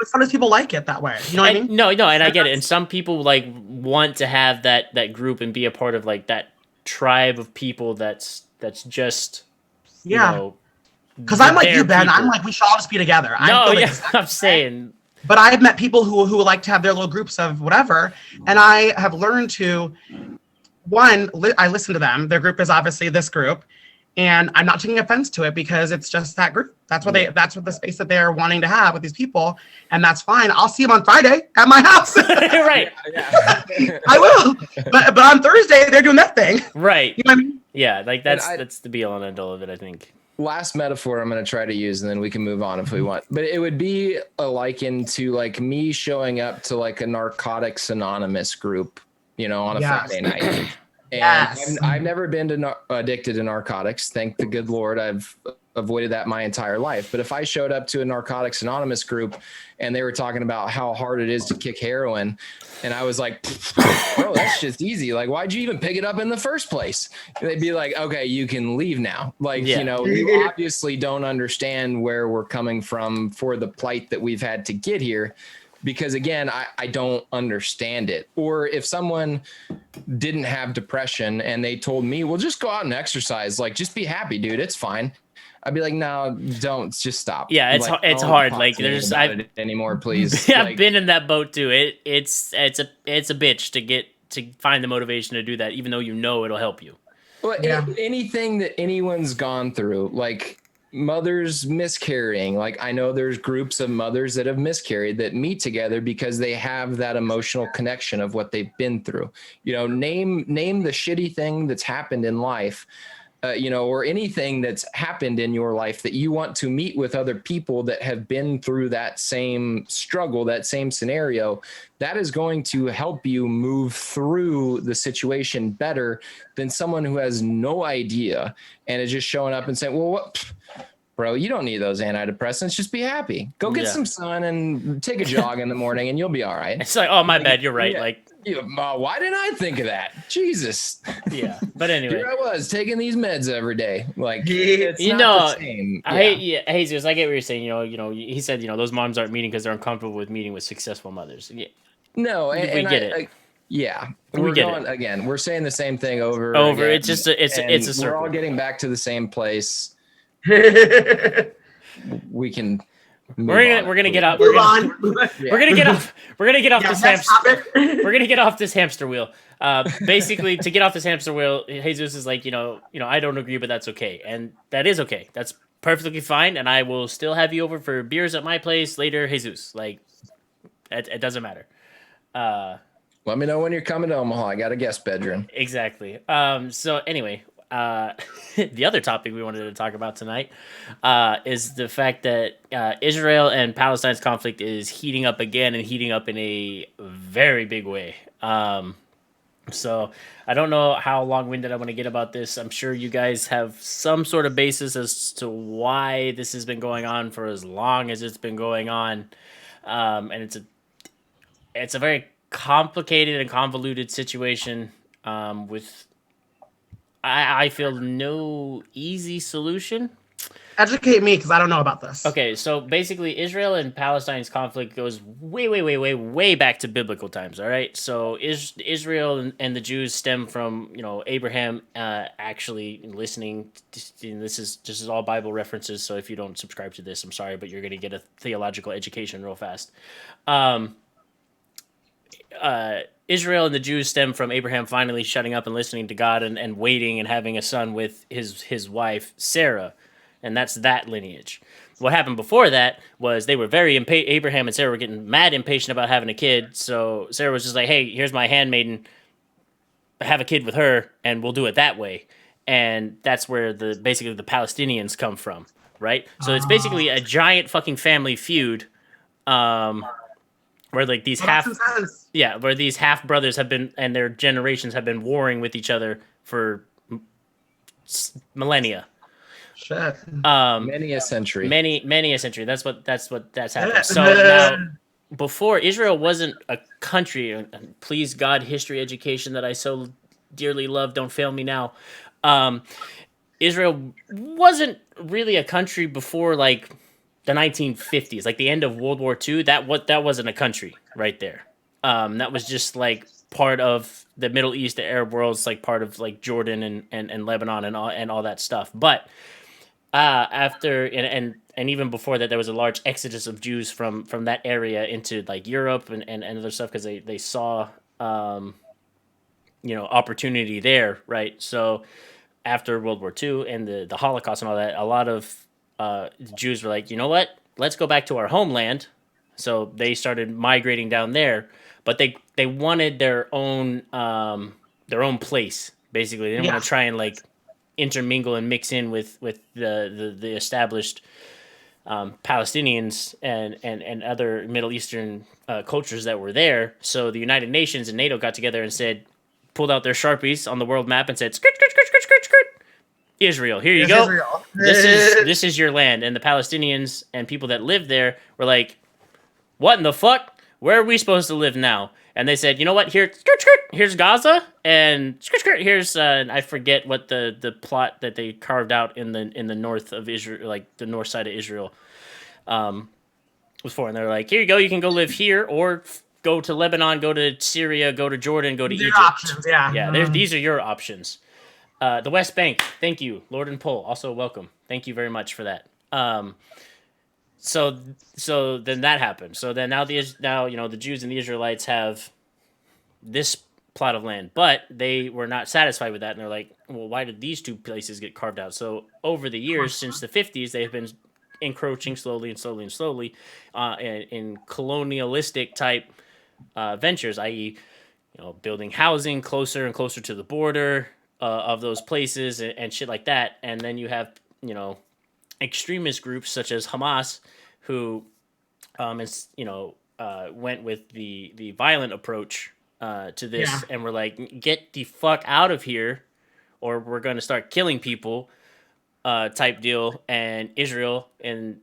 but sometimes people like it that way. You know what I mean? No, and I get it. And some people like want to have that group and be a part of like that tribe of people that's just you know. Because I'm like you, Ben. People. I'm like, we should all just be together. No, I'm saying. But I have met people who like to have their little groups of whatever, and I have learned to, I listen to them. Their group is obviously this group, and I'm not taking offense to it because it's just that group. That's what that's what the space that they're wanting to have with these people, and that's fine. I'll see them on Friday at my house. Right. I will. But on Thursday they're doing that thing. Right. You know what I mean? Yeah, like that's the be all and end all of it, I think. Last metaphor I'm going to try to use, and then we can move on if we want. But it would be a liken to like me showing up to like a Narcotics Anonymous group, you know, on a Friday night. And I've never been addicted to narcotics. Thank the good Lord, I've avoided that my entire life. But if I showed up to a Narcotics Anonymous group and they were talking about how hard it is to kick heroin, and I was like, bro, that's just easy. Like, why'd you even pick it up in the first place? And they'd be like, okay, you can leave now. Like, you know, you obviously don't understand where we're coming from for the plight that we've had to get here. Because again, I don't understand it. Or if someone didn't have depression and they told me, well, just go out and exercise, like, just be happy, dude, it's fine. I'd be like, no, don't, just stop. Yeah, it's hard. Like there's anymore, please. I've been in that boat too. It's a bitch to find the motivation to do that, even though you know it'll help you. Well, anything that anyone's gone through, like mothers miscarrying, like I know there's groups of mothers that have miscarried that meet together because they have that emotional connection of what they've been through. You know, name the shitty thing that's happened in life. You know, or anything that's happened in your life that you want to meet with other people that have been through that same struggle, that same scenario, that is going to help you move through the situation better than someone who has no idea and is just showing up and saying, well, what, bro, you don't need those antidepressants. Just be happy. Go get some sun and take a jog in the morning and you'll be all right. It's like, oh, my bad. You're right. Yeah. Like, why didn't I think of that? Jesus. Yeah. But anyway, here I was taking these meds every day. Like, it's not the same. Jesus, I get what you're saying. You know, he said, you know, those moms aren't meeting because they're uncomfortable with meeting with successful mothers. Yeah. No, we get it. We're going again. We're saying the same thing over. Again. It's just it's a circle. We're all getting back to the same place. We can. We're gonna get off. We're gonna get off. We're gonna get off this hamster. We're gonna get off this hamster wheel. Basically, to get off this hamster wheel, Jesus is like, you know, I don't agree, but that's okay, and that is okay. That's perfectly fine, and I will still have you over for beers at my place later, Jesus. Like, it doesn't matter. Let me know when you're coming to Omaha. I got a guest bedroom. Exactly. So anyway. The other topic we wanted to talk about tonight is the fact that Israel and Palestine's conflict is heating up again and heating up in a very big way. So I don't know how long-winded I want to get about this. I'm sure you guys have some sort of basis as to why this has been going on for as long as it's been going on. And it's a very complicated and convoluted situation with... I feel no easy solution. Educate me, because I don't know about this. Okay, so basically, Israel and Palestine's conflict goes way back to biblical times. All right, so Israel and the Jews stem from Abraham actually listening. This is all Bible references. So if you don't subscribe to this, I'm sorry, but you're going to get a theological education real fast. Israel and the Jews stem from Abraham finally shutting up and listening to God and waiting and having a son with his wife, Sarah. And that's that lineage. What happened before that was they were very Abraham and Sarah were getting mad impatient about having a kid. So Sarah was just like, hey, here's my handmaiden. Have a kid with her, and we'll do it that way. And that's where basically the Palestinians come from, right? So it's basically a giant fucking family feud. Where like these where these half brothers have been and their generations have been warring with each other for millennia. Shit. Many a century. Many a century. That's happened. So now, before Israel wasn't a country, and please God, history education that I so dearly love, don't fail me now. Israel wasn't really a country before like the 1950s, like the end of World War II. That wasn't a country right there. That was just like part of the Middle East, the Arab world's like part of like Jordan and Lebanon and all that stuff. But after and even before that, there was a large exodus of Jews from that area into like Europe and other stuff because they saw opportunity there, right? So after World War II and the Holocaust and all that, a lot of Jews were like, you know what? Let's go back to our homeland. So they started migrating down there, but they wanted their own place. Basically, they didn't want to try and like intermingle and mix in with the established Palestinians and other Middle Eastern cultures that were there. So the United Nations and NATO got together and said, pulled out their Sharpies on the world map and said, skirt, skirt, skirt, skirt, skirt, skirt. Israel, here you go. Israel. This is your land. And the Palestinians and people that live there were like, what in the fuck? Where are we supposed to live now? And they said, you know what? Here, skirt, skirt, here's Gaza, and skirt, skirt, here's I forget what the plot that they carved out in the north of Israel, like the north side of Israel, was for. And they're like, here you go, you can go live here, or go to Lebanon, go to Syria, go to Jordan, go to Egypt. Options, yeah. Yeah, these are your options. The West Bank, thank you, Lord and Pole, also welcome. Thank you very much for that. So then that happened. So then now the Jews and the Israelites have this plot of land, but they were not satisfied with that, and they're like, well, why did these two places get carved out? So over the years, since the 50s, they have been encroaching slowly in colonialistic type ventures, i.e., building housing closer and closer to the border of those places and shit like that. And then you have extremist groups such as Hamas, who went with the violent approach to this, and were like, get the fuck out of here, or we're going to start killing people, type deal. And Israel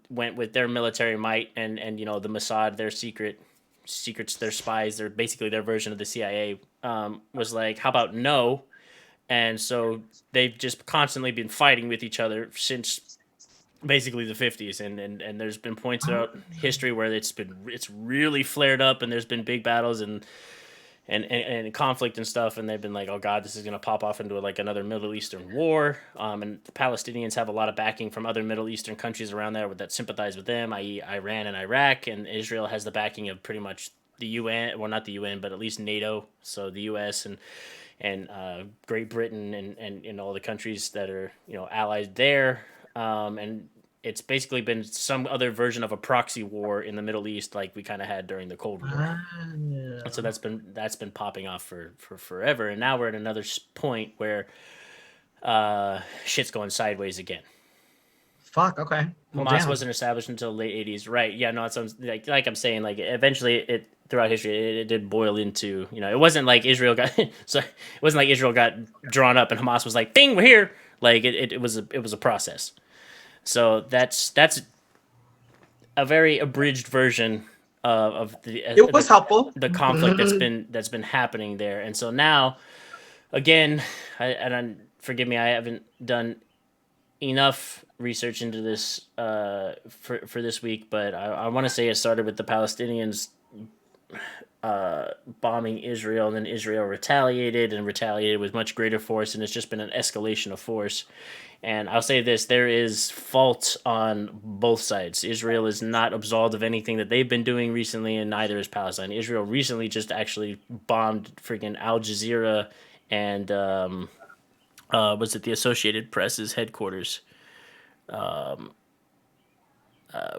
went with their military might and the Mossad, their secrets, their spies, they're basically their version of the CIA, was like, how about no? And so they've just constantly been fighting with each other since basically the 50s, and there's been points throughout history where it's really flared up, and there's been big battles and conflict and stuff, and they've been like, oh god, this is going to pop off into like another Middle Eastern war, and the Palestinians have a lot of backing from other Middle Eastern countries around there that sympathize with them, i.e. Iran and Iraq, and Israel has the backing of pretty much the UN, well, not the UN, but at least NATO, so the US and Great Britain and all the countries that are allied there, and it's basically been some other version of a proxy war in the Middle East, like we kind of had during the Cold War. Yeah. So that's been popping off for forever, and now we're at another point where shit's going sideways again. Fuck. Okay. Well, Hamas wasn't established until the late 80s, right? Yeah, no, it's like I'm saying, like eventually it throughout history it did boil into it wasn't like Israel got drawn up and Hamas was like, "Bing, we're here." Like it was a process. So that's a very abridged version of the. It was helpful. The conflict that's been happening there, and so now, again, forgive me, I haven't done enough research into this for this week, but I want to say it started with the Palestinians bombing Israel, and then Israel retaliated with much greater force, and it's just been an escalation of force. And I'll say this, there is fault on both sides. Israel is not absolved of anything that they've been doing recently, and neither is Palestine. Israel recently just actually bombed freaking Al Jazeera and was it the Associated Press's headquarters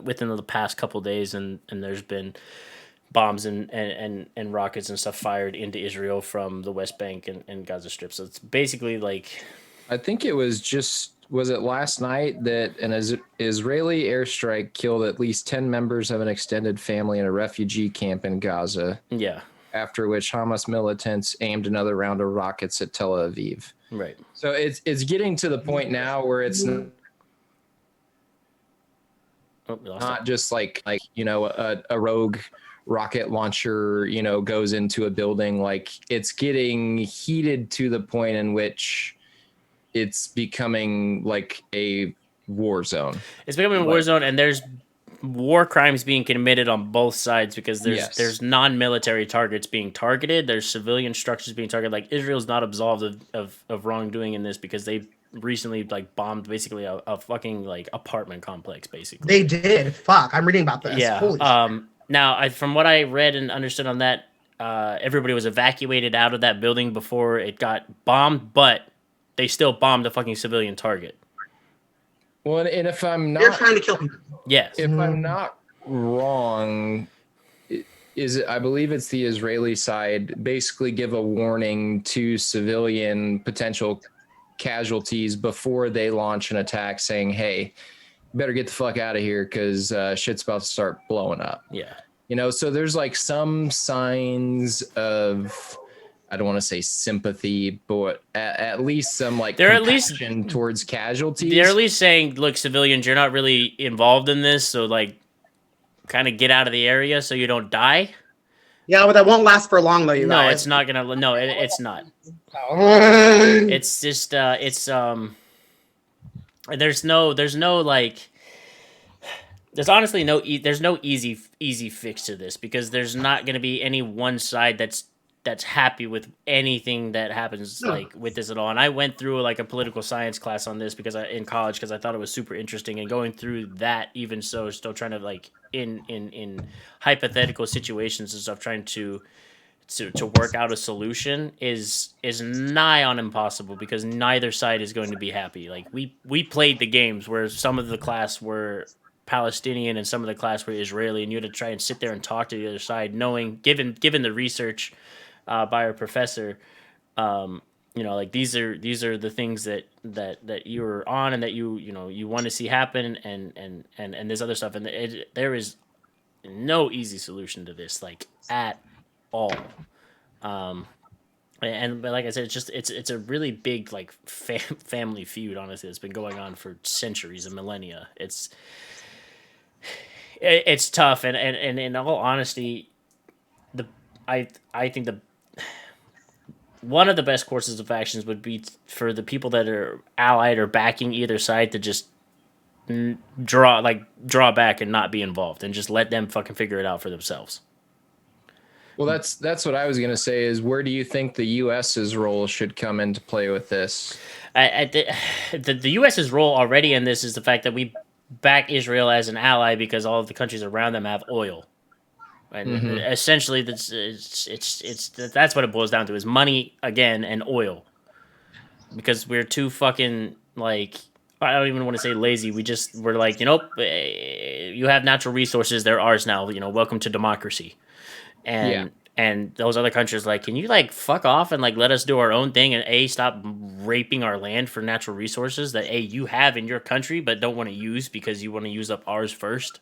within the past couple days, and there's been bombs and rockets and stuff fired into Israel from the West Bank and Gaza Strip. So it's basically like, I think it was it last night that an Israeli airstrike killed at least 10 members of an extended family in a refugee camp in Gaza. Yeah. After which Hamas militants aimed another round of rockets at Tel Aviv. Right. So it's getting to the point now where it's not just like a rogue rocket launcher, goes into a building. Like, it's getting heated to the point in which it's becoming like a war zone. It's becoming a war zone, and there's war crimes being committed on both sides because Yes. there's non-military targets being targeted. There's civilian structures being targeted. Like Israel's not absolved of wrongdoing in this because they recently like bombed basically a fucking like apartment complex basically. They did. Fuck. I'm reading about this. Yeah. Holy shit. Now, from what I read and understood on that, everybody was evacuated out of that building before it got bombed, but they still bombed a fucking civilian target. Well, and if I'm They're not, trying to kill people. Yes. if I'm not wrong, I believe it's the Israeli side basically give a warning to civilian potential casualties before they launch an attack, saying, "Hey, better get the fuck out of here because shit's about to start blowing up." Yeah. You know, so there's like some signs of, I don't want to say sympathy, but at least some like They're at least compassion towards casualties. they're at least saying, look, civilians, you're not really involved in this, so like kind of get out of the area so you don't die. Yeah, but that won't last for long though, you No, guys. it's not gonna. No, it's not. It's It's just there's no like there's honestly there's no easy fix to this because there's not going to be any one side that's happy with anything that happens like with this at all. And I went through like a political science class on this because in college because I thought it was super interesting, and going through that, even so, still trying to like in hypothetical situations and stuff, trying to work out a solution is nigh on impossible because neither side is going to be happy. Like we played the games where some of the class were Palestinian and some of the class were Israeli, and you had to try and sit there and talk to the other side, knowing given the research by our professor, like these are the things that you're on and that you want to see happen, and there's other stuff, and there is no easy solution to this, like at all. But like I said, it's a really big like family feud. Honestly, it's been going on for centuries and millennia. It's tough, and in all honesty, I think the one of the best courses of actions would be for the people that are allied or backing either side to just draw back and not be involved and just let them fucking figure it out for themselves. Well, that's what I was gonna say. Is where do you think the U.S.'s role should come into play with this? The U.S.'s role already in this is the fact that we back Israel as an ally because all of the countries around them have oil, and essentially that's what it boils down to, is money again and oil, because we're too fucking like, I don't even want to say lazy. We're like, you have natural resources, they're ours now. Welcome to democracy. And those other countries like, can you like fuck off and like let us do our own thing and stop raping our land for natural resources that you have in your country but don't want to use because you want to use up ours first.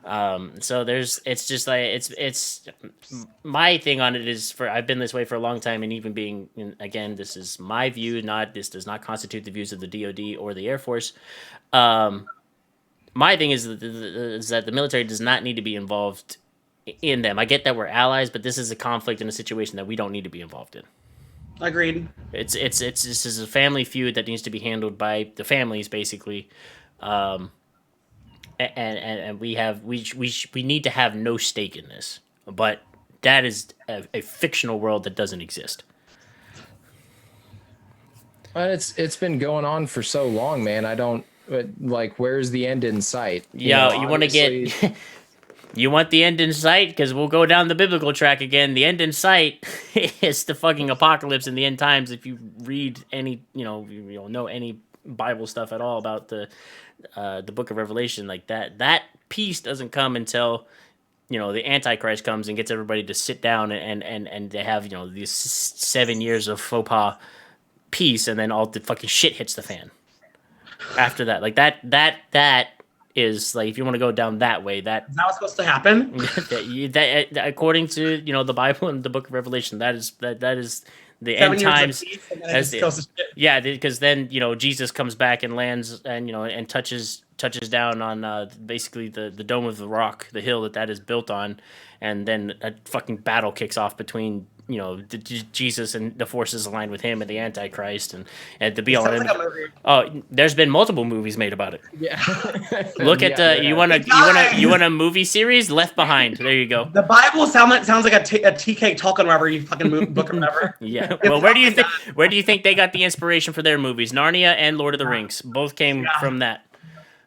So it's just like it's my thing on it is, I've been this way for a long time, and even being, again, this is my view, this does not constitute the views of the DoD or the Air Force. My thing is that the military does not need to be involved in them. I get that we're allies, but this is a conflict in a situation that we don't need to be involved in. Agreed. It's this is a family feud that needs to be handled by the families, basically, and we need to have no stake in this. But that is a fictional world that doesn't exist. But it's been going on for so long, man. I don't like, where's the end in sight? Yeah, you want to get. You want the end in sight? Because we'll go down the biblical track again. The end in sight is the fucking apocalypse and the end times. If you read any, know any Bible stuff at all about the book of Revelation, like that peace doesn't come until, the Antichrist comes and gets everybody to sit down and they have, these 7 years of faux pas peace, and then all the fucking shit hits the fan. After that, like that is like, if you want to go down that way, is that what's supposed to happen? that according to the Bible and the Book of Revelation, that is the 7 end years of times. peace, and then it just goes to shit. Yeah, because then Jesus comes back and lands and and touches down on basically the dome of the rock, the hill that is built on, and then a fucking battle kicks off between Jesus and the forces aligned with him and the Antichrist, and to be It all. sounds like a movie. Oh, there's been multiple movies made about it. Yeah. Look at Yeah, you want a movie series? Left Behind. There you go. The Bible sounds like a TK Tolkien, wherever you fucking book or whatever. Yeah. Well, where do you think they got the inspiration for their movies? Narnia and Lord of the Rings both came from that.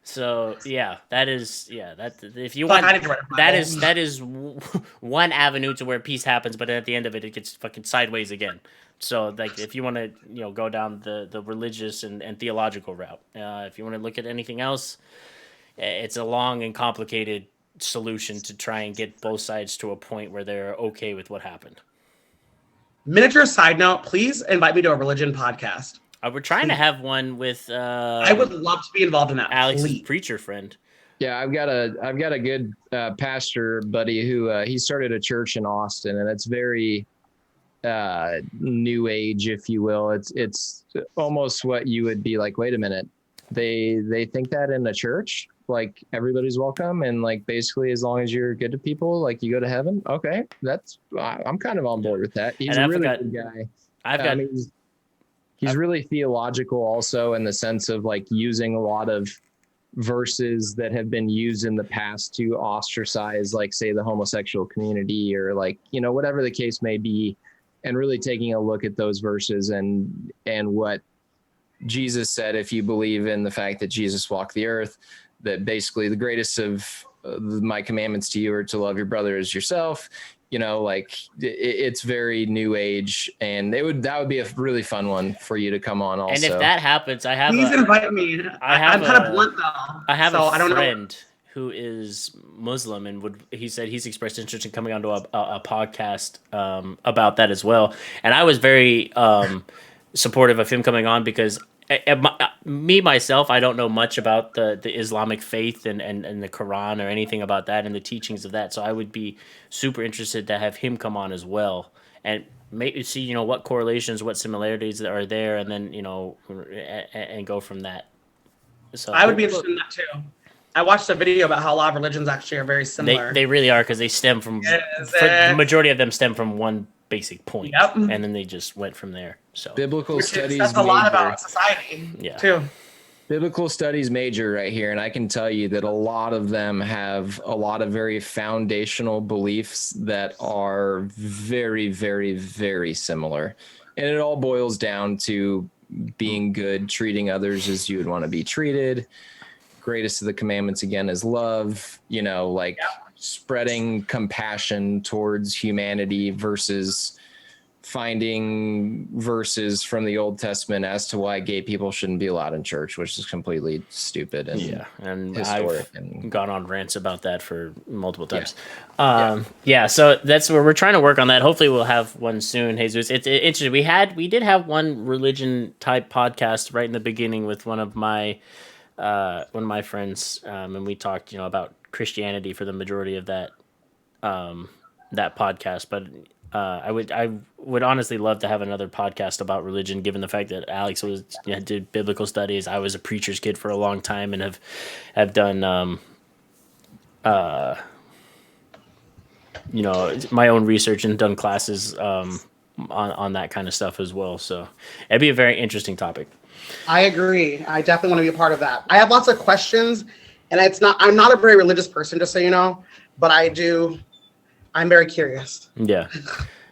So that is if you want that is one avenue to where peace happens, but at the end of it gets fucking sideways again. So like if you want to go down the religious and theological route, if you want to look at anything else, it's a long and complicated solution to try and get both sides to a point where they're okay with what happened. Miniature side note, please invite me to a religion podcast. We're trying to have one with. I would love to be involved in that. Alex's preacher friend. Yeah, I've got a good pastor buddy who he started a church in Austin, and it's very new age, if you will. It's almost what you would be like. Wait a minute, they think that in a church, like everybody's welcome, and like basically as long as you're good to people, like you go to heaven. Okay, I'm kind of on board with that. He's a really good guy. He's really theological also, in the sense of like using a lot of verses that have been used in the past to ostracize, like say the homosexual community, or like, whatever the case may be, and really taking a look at those verses and what Jesus said. If you believe in the fact that Jesus walked the earth, that basically the greatest of my commandments to you are to love your brother as yourself. Like it's very new age, and that would be a really fun one for you to come on also. And if that happens, please invite me. I'm kind of blunt though. I have a friend who is Muslim, and he said he's expressed interest in coming onto a podcast about that as well. And I was very supportive of him coming on, because myself, I don't know much about the Islamic faith and the Quran or anything about that and the teachings of that. So I would be super interested to have him come on as well, and maybe see what correlations, what similarities are there, and then and go from that. So I would be interested in that too. I watched a video about how a lot of religions actually are very similar. They really are, because they stem from the majority of them stem from one basic point, and then they just went from there. So biblical studies that's a lot about society too. Biblical studies major right here, and I can tell you that a lot of them have a lot of very foundational beliefs that are very, very, very similar, and it all boils down to being good, treating others as you would want to be treated. Greatest of the commandments again is love, spreading compassion towards humanity, versus finding verses from the Old Testament as to why gay people shouldn't be allowed in church, which is completely stupid and historic. I've gone on rants about that for multiple times. So that's where we're trying to work on that. Hopefully we'll have one soon, Jesus. It's interesting. We did have one religion type podcast right in the beginning with one of my friends, and we talked, about Christianity for the majority of that podcast. But I would honestly love to have another podcast about religion, given the fact that Alex did biblical studies. I was a preacher's kid for a long time, and have done my own research and done classes on that kind of stuff as well. So it'd be a very interesting topic. I agree. I definitely want to be a part of that. I have lots of questions, and I'm not a very religious person, just so you know, but I'm very curious. Yeah.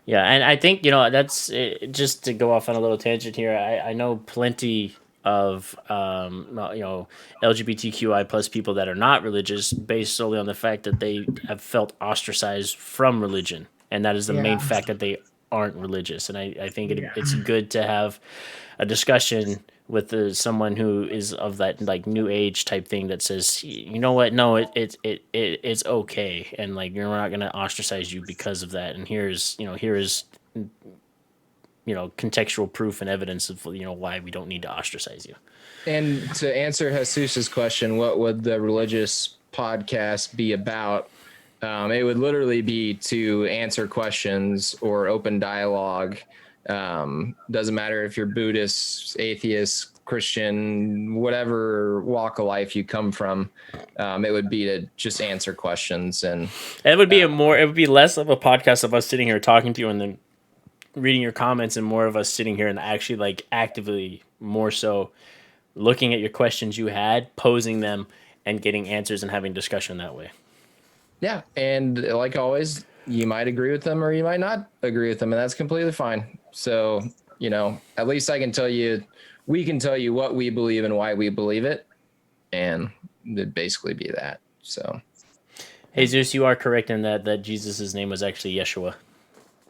Yeah. And I think, that's just to go off on a little tangent here. I know plenty of, LGBTQI plus people that are not religious, based solely on the fact that they have felt ostracized from religion. And that is the main fact that they aren't religious. And I think it's good to have a discussion with someone who is of that like new age type thing that says, you know what, no, it's okay, and like you're not gonna ostracize you because of that, and here is contextual proof and evidence of why we don't need to ostracize you. And to answer Jesus's question, what would the religious podcast be about? It would literally be to answer questions or open dialogue Doesn't matter if you're Buddhist, atheist, Christian, whatever walk of life you come from. It would be to just answer questions, and it would be it would be less of a podcast of us sitting here talking to you and then reading your comments, and more of us sitting here and actually like actively more so looking at your questions you had, posing them, and getting answers and having discussion that way. Yeah, and like always, you might agree with them or you might not agree with them, and that's completely fine. So, at least I can tell you, we can tell you what we believe and why we believe it, and it'd basically be that. So, Jesus, you are correct in that Jesus' name was actually Yeshua.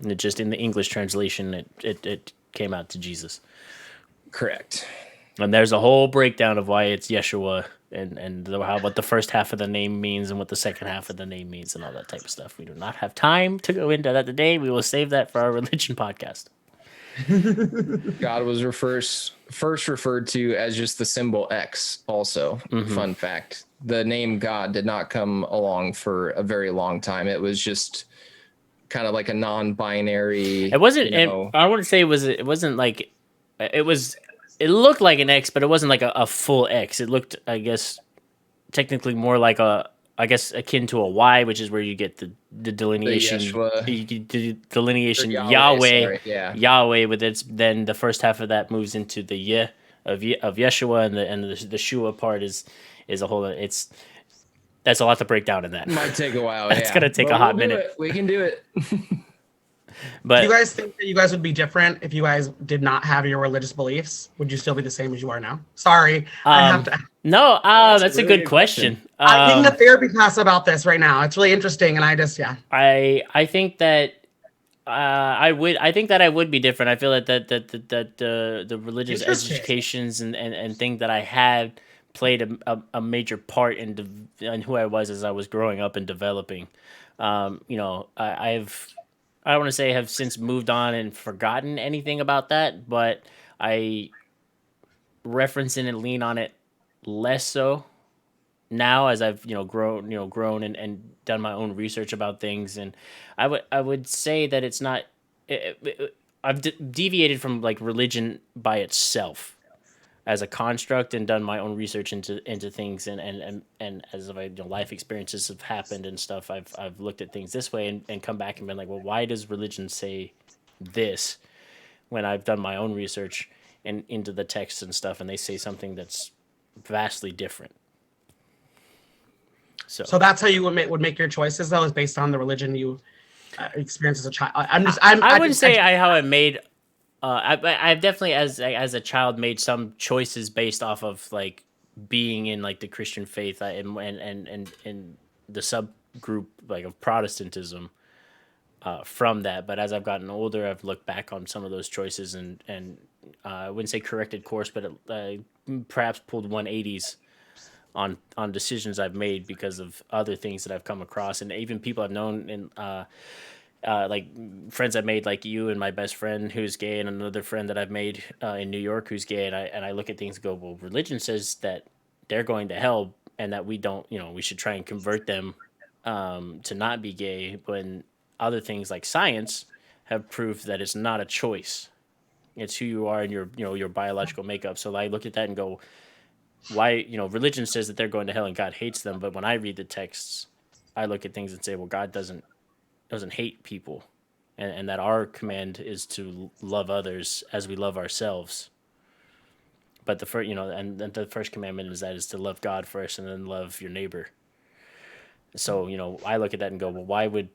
And it just in the English translation, it came out to Jesus. Correct. And there's a whole breakdown of why it's Yeshua and what the first half of the name means and what the second half of the name means and all that type of stuff. We do not have time to go into that today. We will save that for our religion podcast. God was first referred to as just the symbol X. Also, fun fact: the name God did not come along for a very long time. It was just kind of like a non-binary. It wasn't. I wouldn't say it was. It wasn't like. It was. It looked like an X, but it wasn't like a full X. It looked, I guess, technically more like akin to a Y, which is where you get the delineation. The delineation Yahweh. Sorry, yeah. Yahweh with its. Then the first half of that moves into the Yeh of Yeshua, and the Shua part is a whole. That's a lot to break down in that. Might take a while. It's gonna take a hot minute. We can do it. But do you guys think that you guys would be different if you guys did not have your religious beliefs? Would you still be the same as you are now? Sorry, I have to. No, that's a good question. I'm taking a therapy class about this right now. It's really interesting, and I think that I would be different. I feel that the religious educations and thing that I had played a major part in who I was as I was growing up and developing. I don't want to say I have since moved on and forgotten anything about that, but I reference it and lean on it less so now as I've grown and done my own research about things. And I would say that it's not. I've deviated from like religion by itself as a construct and done my own research into things and as life experiences have happened and stuff, I've looked at things this way and come back and been like, well, why does religion say this when I've done my own research and into the texts and stuff, and they say something that's vastly different. So that's how you would make your choices, though, is based on the religion you experienced as a child. I wouldn't say how I made. I've definitely, as a child, made some choices based off of like being in like the Christian faith and the subgroup like of Protestantism from that. But as I've gotten older, I've looked back on some of those choices and I wouldn't say corrected course, but perhaps pulled 180s on decisions I've made because of other things that I've come across, and even people I've known in. Like friends I've made, like you and my best friend who's gay, and another friend that I've made in New York who's gay, and I look at things and go, well, religion says that they're going to hell and that we don't, we should try and convert them to not be gay, when other things like science have proved that it's not a choice. It's who you are and your biological makeup. So I look at that and go, why, religion says that they're going to hell and God hates them, but when I read the texts, I look at things and say, well, God doesn't hate people, and that our command is to love others as we love ourselves. But the first, and the first commandment is to love God first and then love your neighbor. So, I look at that and go, well, why would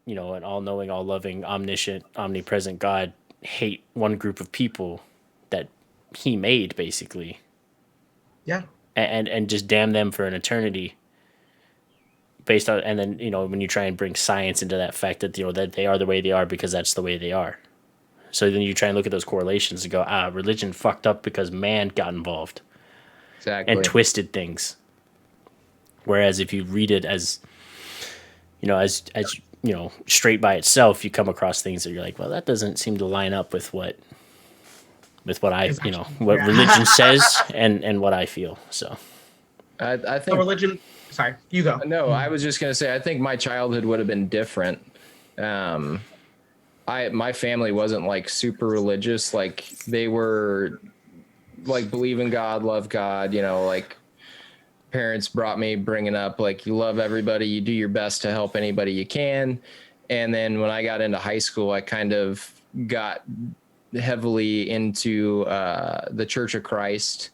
an all-knowing, all-loving, omniscient, omnipresent God hate one group of people that he made, basically? Yeah. And just damn them for an eternity. Based on, and then when you try and bring science into that fact that that they are the way they are because that's the way they are, so then you try and look at those correlations and go, religion fucked up because man got involved, exactly, and twisted things. Whereas if you read it as straight by itself, you come across things that you're like, well, that doesn't seem to line up with what what religion says and what I feel. So I think religion. Sorry, you go. No, I was just going to say, I think my childhood would have been different my family wasn't like super religious. Like they were like believe in God, love God, you know, like parents brought me bringing up like you love everybody, you do your best to help anybody you can. And then when I got into high school, I kind of got heavily into the Church of Christ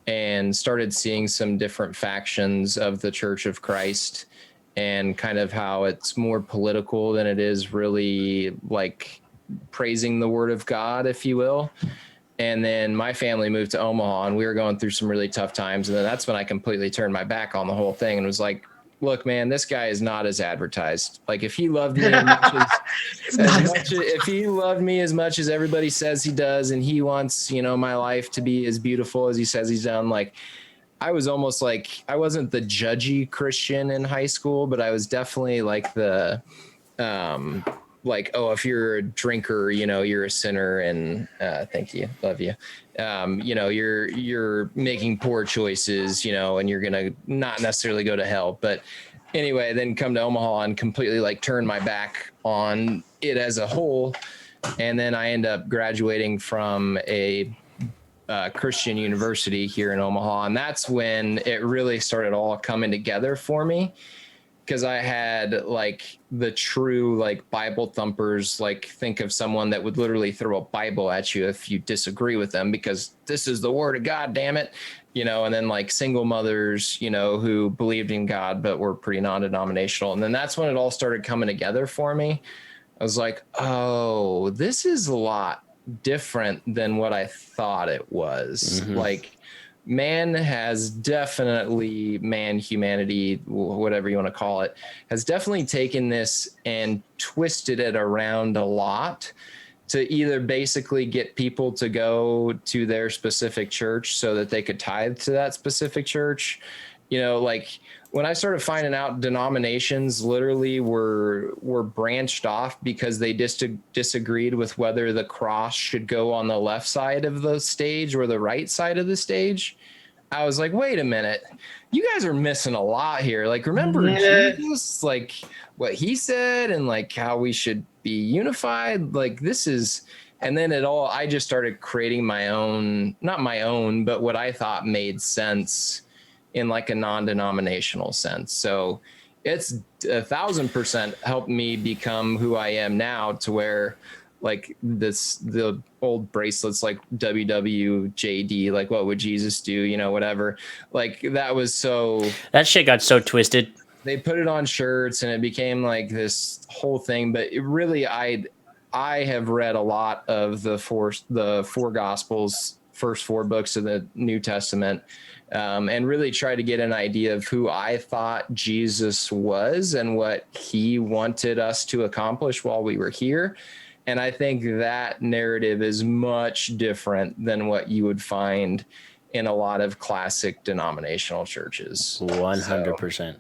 and started seeing some different factions of the Church of Christ and kind of how it's more political than it is really like praising the word of God, if you will. And then my family moved to Omaha and we were going through some really tough times. And then that's when I completely turned my back on the whole thing and was like, look, man, this guy is not as advertised. Like if he loved me if he loved me as much as everybody says he does, and he wants, you know, my life to be as beautiful as he says he's done, like I was almost like, I wasn't the judgy Christian in high school, but I was definitely like the, like, oh, if you're a drinker, you know, you're a sinner, and thank you, love you. You know, you're making poor choices, you know, and you're gonna not necessarily go to hell. But anyway, then come to Omaha and completely like turn my back on it as a whole, and then I end up graduating from a Christian university here in Omaha, and that's when it really started all coming together for me. Because I had like the true like Bible thumpers, like think of someone that would literally throw a Bible at you if you disagree with them, because this is the word of God, damn it. You know, and then like single mothers, you know, who believed in God, but were pretty non-denominational. And then that's when it all started coming together for me. I was like, oh, this is a lot different than what I thought it was. Mm-hmm. Like, humanity, whatever you want to call it, has definitely taken this and twisted it around a lot to either basically get people to go to their specific church so that they could tithe to that specific church. You know, like when I started finding out denominations literally were branched off because they disagreed with whether the cross should go on the left side of the stage or the right side of the stage, I was like, wait a minute, you guys are missing a lot here. Like, remember Jesus, like what he said and like how we should be unified. Like this is, and then I just started creating my own, not my own, but what I thought made sense in like a non-denominational sense. So it's 1,000% helped me become who I am now, to where like the old bracelets, like WWJD, like what would Jesus do? You know, whatever. Like that shit got so twisted. They put it on shirts and it became like this whole thing. But it really, I have read a lot of the four Gospels, first 4 books of the New Testament, and really try to get an idea of who I thought Jesus was and what he wanted us to accomplish while we were here. And I think that narrative is much different than what you would find in a lot of classic denominational churches. 100%.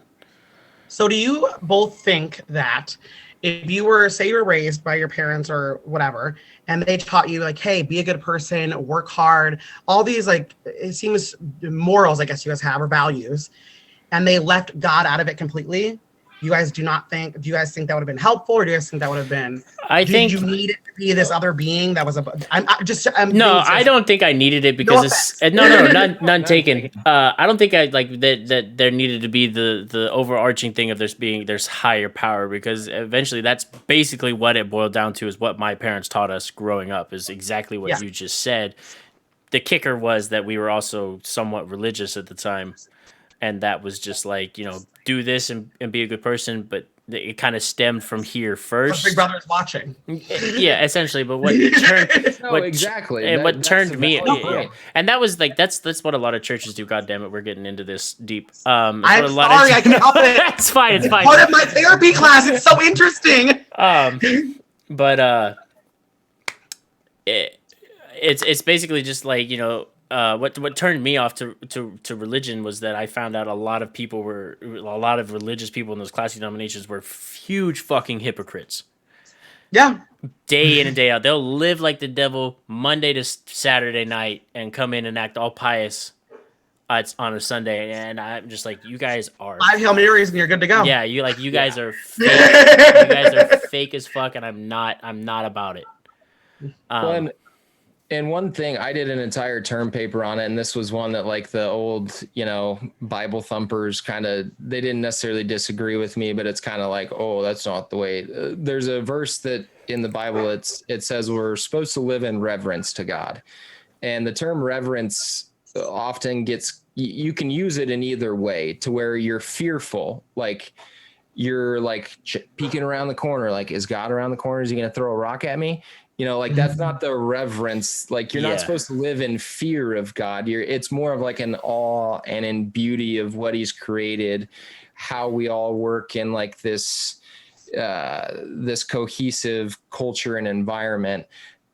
So do you both think that if you were, say you were raised by your parents or whatever, and they taught you like, hey, be a good person, work hard, all these like, it seems morals, I guess you guys have, or values, and they left God out of it completely, do you guys think that would have been helpful, or do you guys think that would have been, did you need it to be this other being that was I don't think I needed it because none taken. I don't think I like that there needed to be the overarching thing of there's higher power, because eventually that's basically what it boiled down to, is what my parents taught us growing up, is exactly what you just said. The kicker was that we were also somewhat religious at the time, and that was just like, you know, do this and be a good person, but it kind of stemmed from here first. Big Brother's watching. Yeah, essentially. But what turned me, and that was like that's what a lot of churches do. God damn it, we're getting into this deep. I'm sorry, I can't help it. It's fine. It's fine. Part of my therapy class. It's so interesting. But it's basically just like, you know. What turned me off to religion was that I found out a lot of religious people in those classic denominations were huge fucking hypocrites. Yeah. Day in and day out. They'll live like the devil Monday to Saturday night and come in and act all pious it's on a Sunday, and I'm just like, you guys are 5 Hail Marys and you're good to go. yeah, you guys are fake. You guys are fake as fuck, and I'm not about it. And one thing, I did an entire term paper on it, and this was one that like the old, Bible thumpers they didn't necessarily disagree with me, but it's kind of like, oh, that's not the way. There's a verse that in the Bible, it says we're supposed to live in reverence to God. And the term reverence often you can use it in either way, to where you're fearful, like you're like peeking around the corner, like, is God around the corner? Is he going to throw a rock at me? Like that's not the reverence. Like you're not supposed to live in fear of God. It's more of like an awe and in beauty of what he's created, how we all work in like this cohesive culture and environment.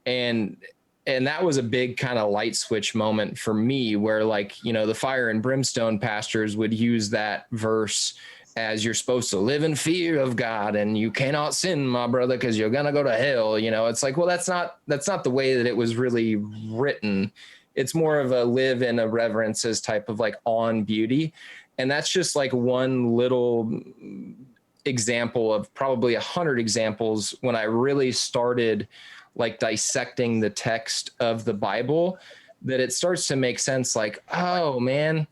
And that was a big kind of light switch moment for me, where like, the fire and brimstone pastors would use that verse as you're supposed to live in fear of God and you cannot sin, my brother, because you're going to go to hell. It's like, well, that's not the way that it was really written. It's more of a live in a reverences type of like on beauty. And that's just like one little example of probably 100 examples when I really started like dissecting the text of the Bible, that it starts to make sense. Like, oh man,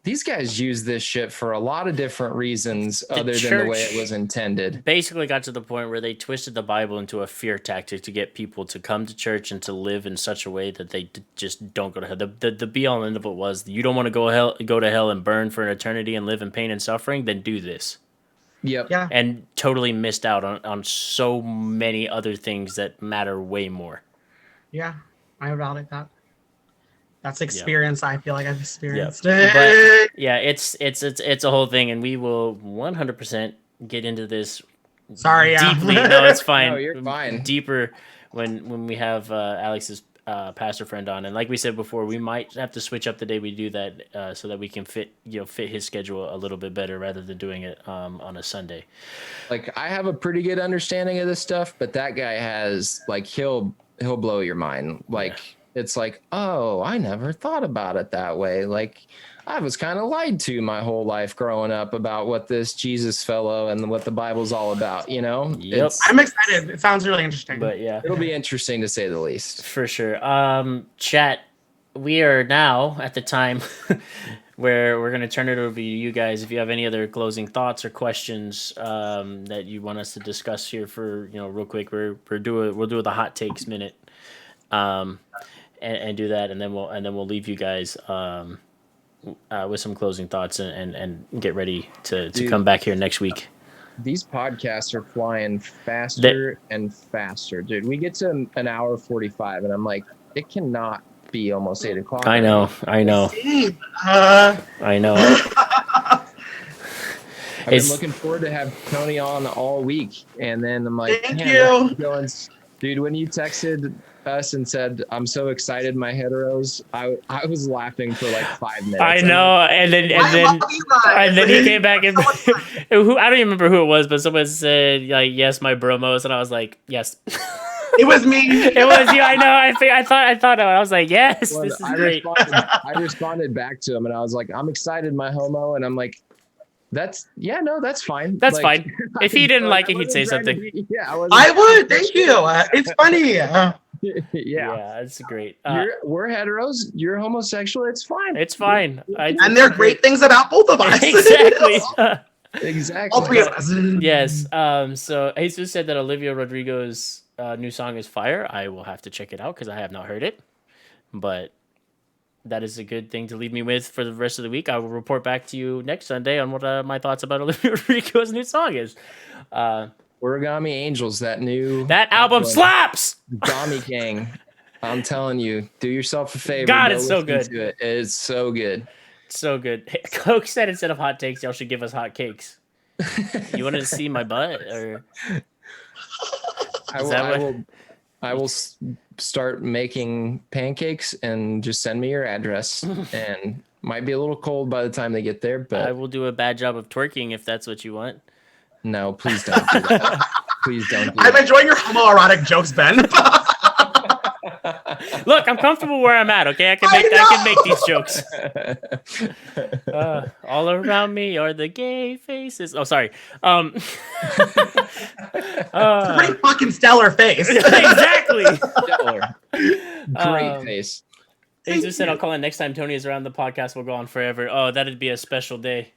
these guys use this shit for a lot of different reasons other than the way it was intended. Basically got to the point where they twisted the Bible into a fear tactic to get people to come to church and to live in such a way that they just don't go to hell. The be all and end of it was, you don't want to go to hell and burn for an eternity and live in pain and suffering, then do this. Yep. Yeah. And totally missed out on so many other things that matter way more. Yeah, I validate that. That's experience. I feel like I've experienced it. But yeah, it's a whole thing, and we will 100% get into this. Sorry, deeply. No, it's fine. No, you're fine. Deeper when we have Alex's pastor friend on, and like we said before, we might have to switch up the day we do that so that we can fit his schedule a little bit better rather than doing it on a Sunday. Like I have a pretty good understanding of this stuff, but that guy has like he'll blow your mind. Like. Yeah. It's like, oh, I never thought about it that way. Like I was kind of lied to my whole life growing up about what this Jesus fellow and what the Bible's all about, Yep. I'm excited. It sounds really interesting. But yeah, it'll be interesting to say the least. For sure. Chat, we are now at the time where we're going to turn it over to you guys. If you have any other closing thoughts or questions that you want us to discuss here for, real quick, we'll do the hot takes minute. And do that, and then we'll leave you guys with some closing thoughts and get ready to come back here next week. These podcasts are flying faster and faster, dude. We get to an hour 45, and I'm like, it cannot be almost 8 o'clock. I know. I know. I've been looking forward to have Tony on all week, and then I'm like, thank you, dude. When you texted us and said, I'm so excited, my heteros, I was laughing for like 5 minutes. I know. And then he came back and I don't even remember who it was, but someone said like, yes, my bromos. And I was like, yes. It was me. It was you. I know. I thought I was like, yes, this is great. I responded back to him and I was like, I'm excited, my homo. And I'm like, that's fine. That's fine. If he didn't like it, he'd say something. I would. Thank you. It's funny. Yeah, it's great. We're heteros. You're homosexual. It's fine. It's fine. And there are great things about both of us. Exactly. Exactly. All three of us. Yes. So Jesus said that Olivia Rodrigo's new song is fire. I will have to check it out because I have not heard it. But that is a good thing to leave me with for the rest of the week. I will report back to you next Sunday on what my thoughts about Olivia Rodrigo's new song is. Origami Angels, that album slaps. Gami Gang. I'm telling you, do yourself a favor. God, it's so good. It's so good. So good. Coke said instead of hot takes, y'all should give us hot cakes. You wanted to see my butt, or I will start making pancakes and just send me your address. And might be a little cold by the time they get there, but I will do a bad job of twerking if that's what you want. No, please don't do that. Please don't do I'm that. enjoying your homoerotic jokes, Ben. Look, I'm comfortable where I'm at. Okay, I can make these jokes. All around me are the gay faces. Oh, sorry. Pretty fucking stellar face. Exactly. Stellar. Great face. Jesus said, "I'll call in next time Tony is around. The podcast will go on forever." Oh, that'd be a special day.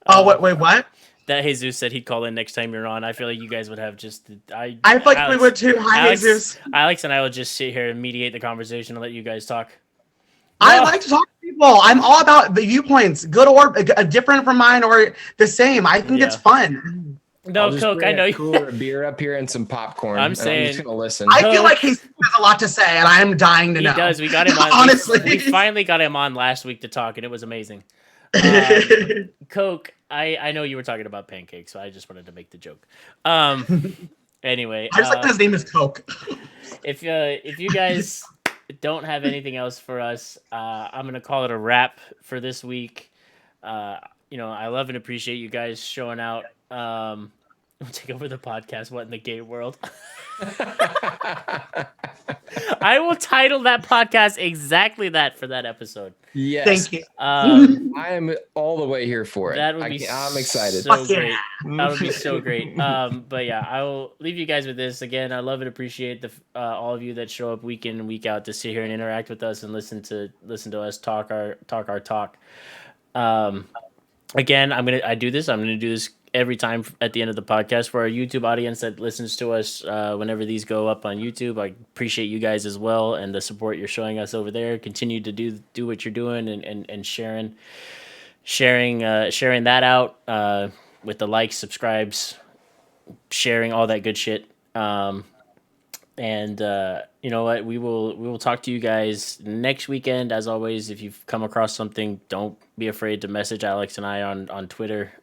Oh, wait, what? That Jesus said he'd call in next time you're on. I feel like you guys would have just. I feel like we would too. Hi, Jesus. Alex and I will just sit here and mediate the conversation and let you guys talk. I like to talk to people. I'm all about the viewpoints, good or different from mine or the same. I think it's fun. No, Coke, I know you. Cooler beer up here and some popcorn. I'm saying, I'm just gonna listen. I feel like he has a lot to say, and I am dying to know. He does. We got him on. Honestly, we finally got him on last week to talk, and it was amazing. Coke, I know you were talking about pancakes, so I just wanted to make the joke. Anyway, I just like that his name is Coke. If you guys don't have anything else for us, I'm gonna call it a wrap for this week. I love and appreciate you guys showing out. Take over the podcast. What in the gay world? I will title that podcast exactly that for that episode. Yes. Thank you. I am all the way here for it. That would be I'm excited. So great. That would be so great. But yeah, I will leave you guys with this. Again, I love and appreciate all of you that show up week in and week out to sit here and interact with us and listen to us talk our talk. Again, I'm gonna do this every time at the end of the podcast for our YouTube audience that listens to us whenever these go up on YouTube. I appreciate you guys as well and the support you're showing us over there. Continue to do what you're doing and sharing that out with the likes, subscribes, sharing all that good shit. And you know what? We will talk to you guys next weekend. As always, if you've come across something, don't be afraid to message Alex and I on Twitter.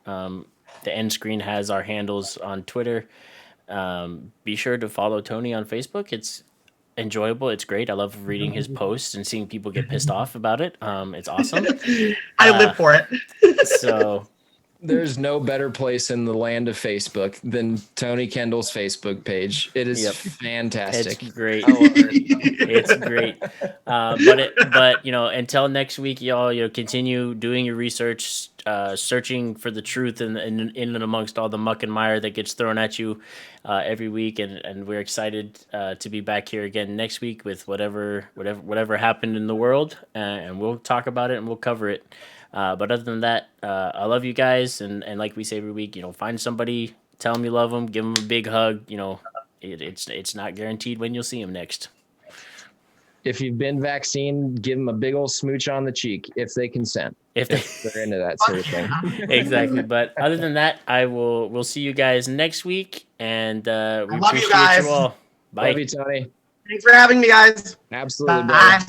The end screen has our handles on Twitter. Be sure to follow Tony on Facebook. It's enjoyable. It's great. I love reading his posts and seeing people get pissed off about it. It's awesome. I live for it. So there's no better place in the land of Facebook than Tony Kendall's Facebook page. It is fantastic. It's great. I love it. It's great. But until next week, y'all, continue doing your research, searching for the truth in and amongst all the muck and mire that gets thrown at you every week, and we're excited to be back here again next week with whatever happened in the world, and we'll talk about it and we'll cover it. But other than that, I love you guys, and like we say every week, find somebody, tell them you love them, give them a big hug. It's not guaranteed when you'll see them next. If you've been vaccinated, give them a big old smooch on the cheek if they consent. If they're into that sort of thing. Exactly. But other than that, we'll see you guys next week, and we love you guys. You all. Bye. Love you, Tony. Thanks for having me, guys. Absolutely. Bye.